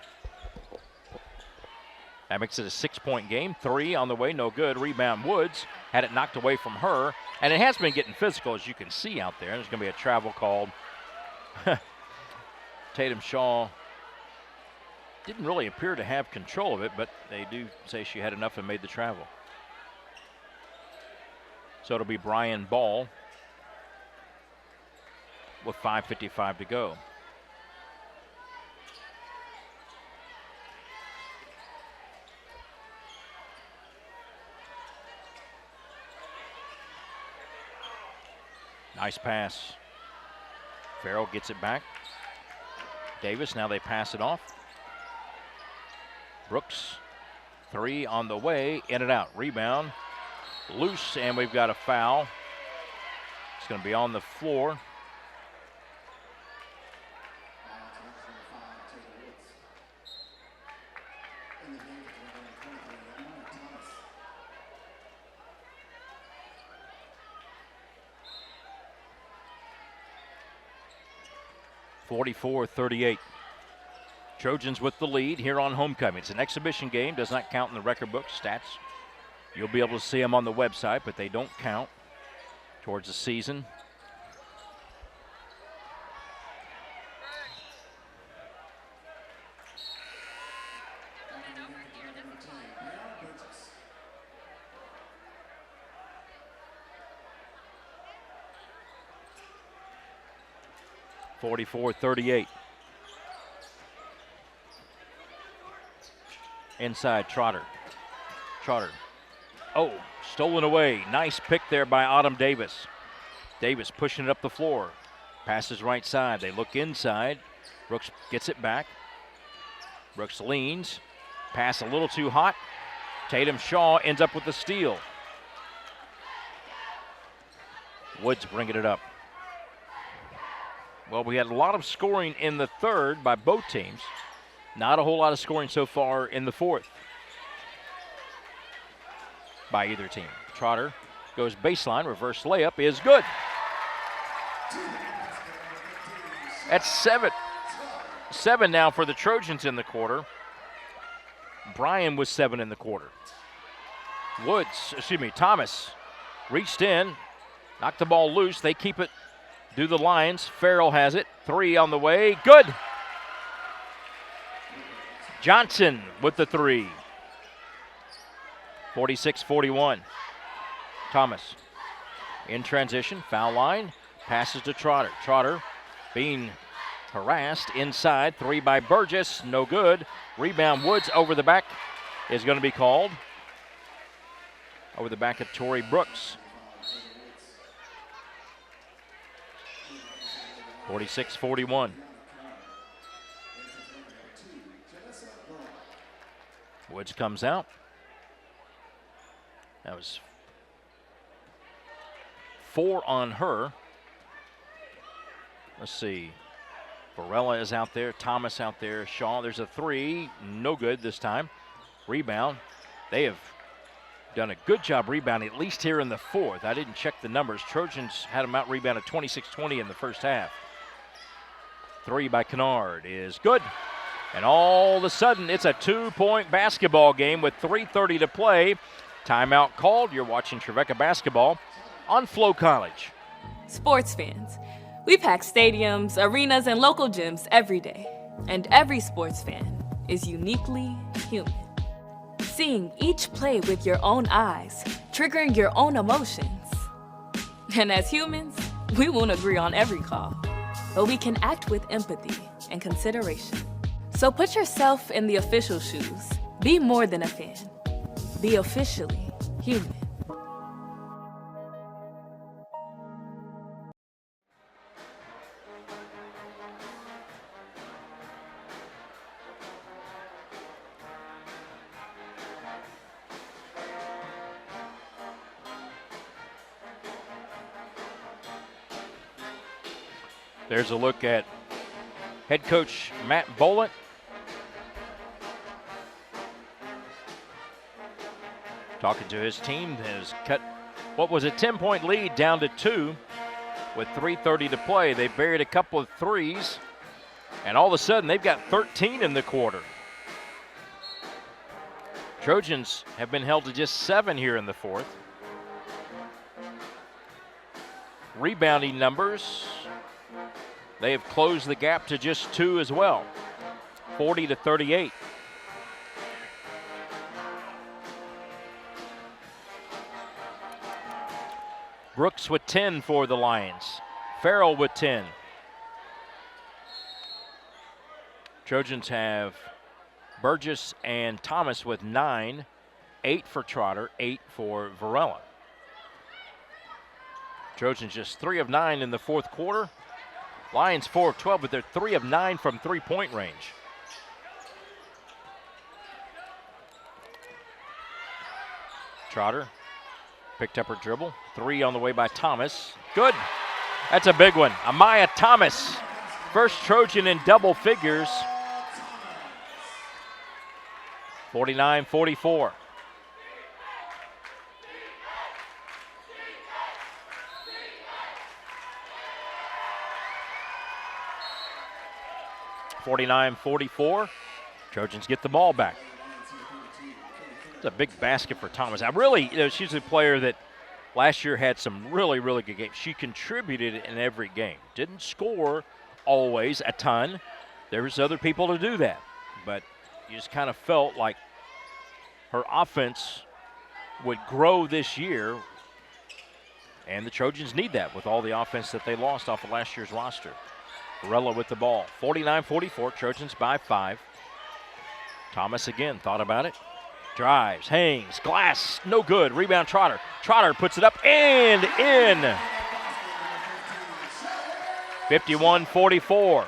That makes it a 6-point game. 3 on the way, no good. Rebound Woods had it knocked away from her. And it has been getting physical, as you can see out there. There's going to be a travel called. Tatum Shaw didn't really appear to have control of it, but they do say she had enough and made the travel. So it'll be Brian Ball with 5:55 to go. Nice pass. Farrell gets it back. Davis, now they pass it off. Brooks, 3 on the way, in and out. Rebound, loose, and we've got a foul. It's going to be on the floor. (44-38). Trojans with the lead here on homecoming. It's an exhibition game, does not count in the record book stats. You'll be able to see them on the website, but they don't count towards the season. (44-38). Inside, Trotter. Oh, stolen away. Nice pick there by Autumn Davis. Davis pushing it up the floor. Passes right side. They look inside. Brooks gets it back. Brooks leans. Pass a little too hot. Tatum Shaw ends up with the steal. Woods bringing it up. Well, we had a lot of scoring in the third by both teams. Not a whole lot of scoring so far in the fourth by either team. Trotter goes baseline, reverse layup is good. That's 7. 7 now for the Trojans in the quarter. Bryan was 7 in the quarter. Thomas reached in, knocked the ball loose. They keep it, do the Lions. Farrell has it, 3 on the way, good. Johnson with the 3. 46-41. Thomas in transition, foul line, passes to Trotter. Trotter being harassed inside, 3 by Burgess, no good. Rebound Woods over the back is going to be called. Over the back of Tori Brooks. 46-41. Woods comes out. That was 4 on her. Let's see. Varela is out there. Thomas out there. Shaw, there's a 3. No good this time. Rebound. They have done a good job rebounding, at least here in the fourth. I didn't check the numbers. Trojans had them out rebounded 26-20 in the first half. 3 by Kennard is good. And all of a sudden, it's a 2-point basketball game with 3:30 to play. Timeout called. You're watching Trevecca basketball on Flow College. Sports fans, we pack stadiums, arenas, and local gyms every day. And every sports fan is uniquely human. Seeing each play with your own eyes, triggering your own emotions. And as humans, we won't agree on every call. but we can act with empathy and consideration. So put yourself in the official shoes. Be more than a fan. Be officially human. There's a look at head coach Matt Boland. Talking to his team, has cut what was a 10-point lead down to 2 with 3:30 to play. They buried a couple of threes, and all of a sudden they've got 13 in the quarter. Trojans have been held to just 7 here in the fourth. Rebounding numbers, they have closed the gap to just 2 as well, 40-38. Brooks with 10 for the Lions. Farrell with 10. Trojans have Burgess and Thomas with 9, 8 for Trotter, 8 for Varela. Trojans just 3 of 9 in the fourth quarter. Lions 4 of 12, but they're 3 of 9 from three-point range. Trotter picked up her dribble. 3 on the way by Thomas. Good. That's a big one. Amaya Thomas, first Trojan in double figures. 49-44. Trojans get the ball back. It's a big basket for Thomas. I really, she's a player that last year had some really, really good games. She contributed in every game. Didn't score always a ton. There was other people to do that. But you just kind of felt like her offense would grow this year. And the Trojans need that with all the offense that they lost off of last year's roster. Varela with the ball. 49-44, Trojans by 5. Thomas again thought about it. Drives, hangs, glass, no good. Rebound Trotter. Trotter puts it up and in. 51-44.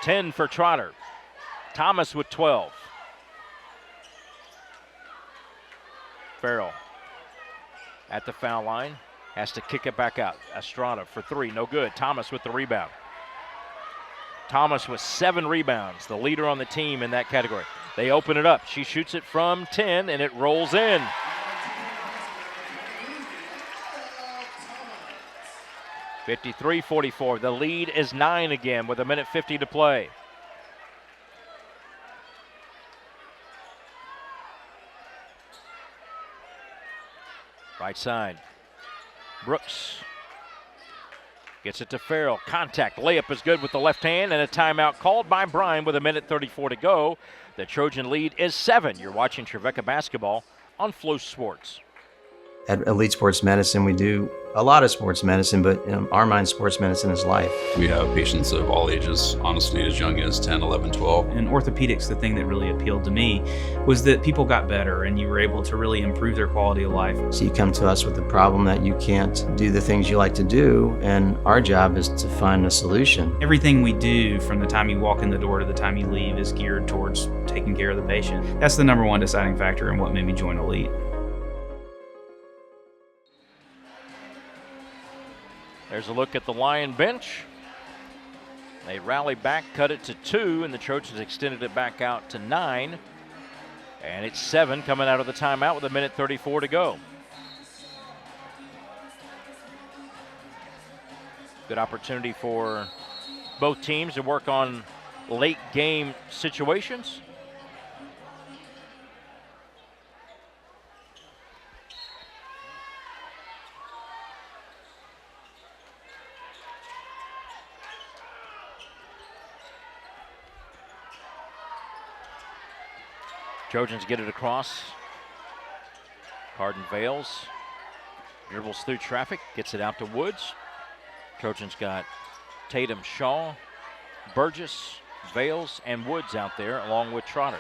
Ten for Trotter. Thomas with 12. Farrell at the foul line. Has to kick it back out. Estrada for 3, no good. Thomas with the rebound. Thomas with 7 rebounds, the leader on the team in that category. They open it up. She shoots it from 10, and it rolls in. (53-44). The lead is 9 again with 1:50 to play. Right side. Brooks gets it to Farrell. Contact. Layup is good with the left hand, and a timeout called by Bryan with 1:34 to go. The Trojan lead is 7. You're watching Trevecca basketball on Flow Sports. At Elite Sports Medicine, we do a lot of sports medicine, but in our mind, sports medicine is life. We have patients of all ages, honestly, as young as 10, 11, 12. In orthopedics, the thing that really appealed to me was that people got better and you were able to really improve their quality of life. So you come to us with a problem that you can't do the things you like to do, and our job is to find a solution. Everything we do from the time you walk in the door to the time you leave is geared towards taking care of the patient. That's the number one deciding factor in what made me join Elite. There's a look at the Lion bench. They rally back, cut it to 2, and the Trojans extended it back out to 9. And it's 7 coming out of the timeout with 1:34 to go. Good opportunity for both teams to work on late game situations. Trojans get it across. Carden Vales Dribbles through traffic, gets it out to Woods. Trojans got Tatum, Shaw, Burgess, Vales, and Woods out there along with Trotter.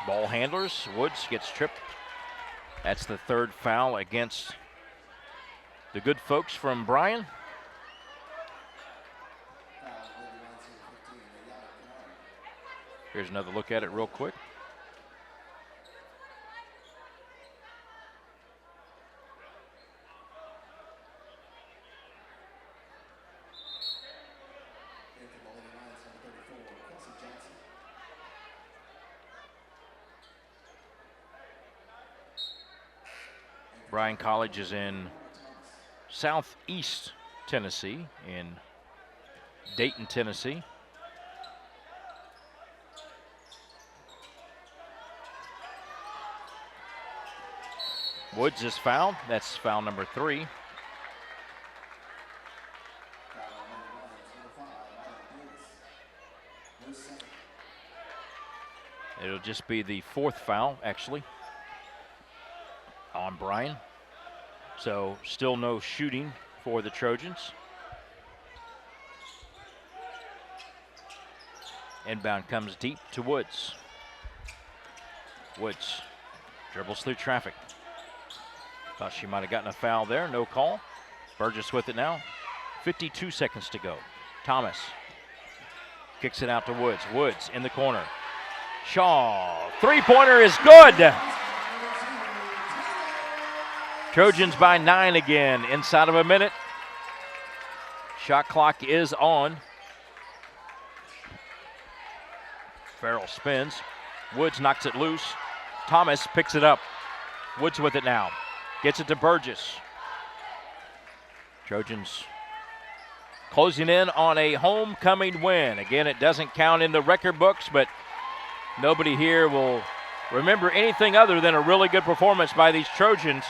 Ball handlers, Woods gets tripped. That's the third foul against the good folks from Bryan. Here's another look at it real quick. Bryan College is in southeast Tennessee, in Dayton, Tennessee. Woods is fouled. That's foul number 3. It'll just be the 4th foul, actually, on Bryan. So still no shooting for the Trojans. Inbound comes deep to Woods. Woods dribbles through traffic. Thought she might have gotten a foul there, no call. Burgess with it now. 52 seconds to go. Thomas kicks it out to Woods. Woods in the corner. Shaw, three-pointer is good. Trojans by 9 again, inside of a minute. Shot clock is on. Farrell spins. Woods knocks it loose. Thomas picks it up. Woods with it now. Gets it to Burgess. Trojans closing in on a homecoming win. Again, it doesn't count in the record books, but nobody here will remember anything other than a really good performance by these Trojans.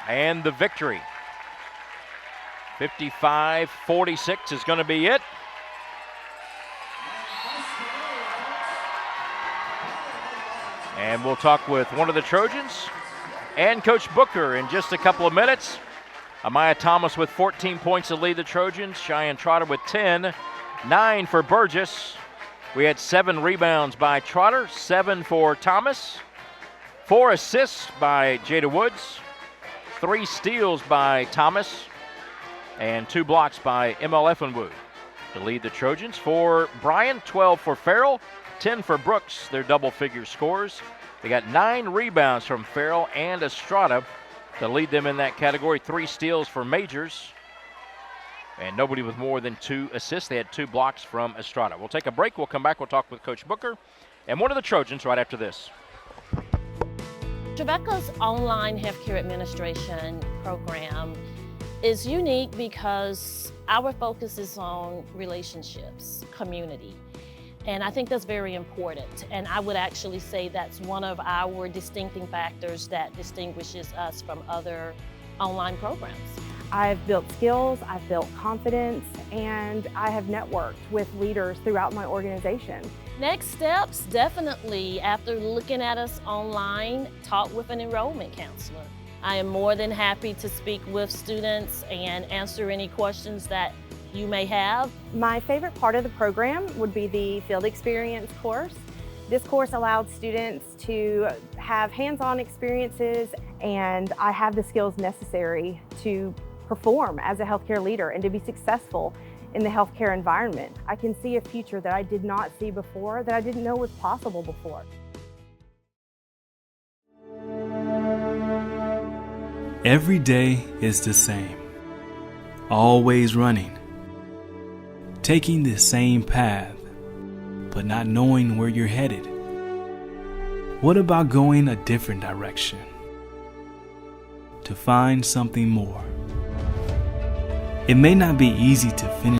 And the victory. 55-46 is going to be it. And we'll talk with one of the Trojans and Coach Booker in just a couple of minutes. Amaya Thomas with 14 points to lead the Trojans. Cheyenne Trotter with 10. 9 for Burgess. We had 7 rebounds by Trotter, 7 for Thomas. 4 assists by Jada Woods. 3 steals by Thomas. And 2 blocks by ML Effenwood to lead the Trojans. For Bryan, 12 for Farrell. 10 for Brooks, their double-figure scores. They got 9 rebounds from Farrell and Estrada to lead them in that category. 3 steals for Majors, and nobody with more than 2 assists. They had 2 blocks from Estrada. We'll take a break. We'll come back. We'll talk with Coach Booker and one of the Trojans right after this. Tribeca's online healthcare administration program is unique because our focus is on relationships, community. And I think that's very important. And I would actually say that's one of our distincting factors that distinguishes us from other online programs. I've built skills, I've built confidence, and I have networked with leaders throughout my organization. Next steps, definitely, after looking at us online, talk with an enrollment counselor. I am more than happy to speak with students and answer any questions that you may have. My favorite part of the program would be the field experience course. This course allowed students to have hands-on experiences, and I have the skills necessary to perform as a healthcare leader and to be successful in the healthcare environment. I can see a future that I did not see before, that I didn't know was possible before. Every day is the same, always running, taking the same path, but not knowing where you're headed. What about going a different direction to find something more? It may not be easy to finish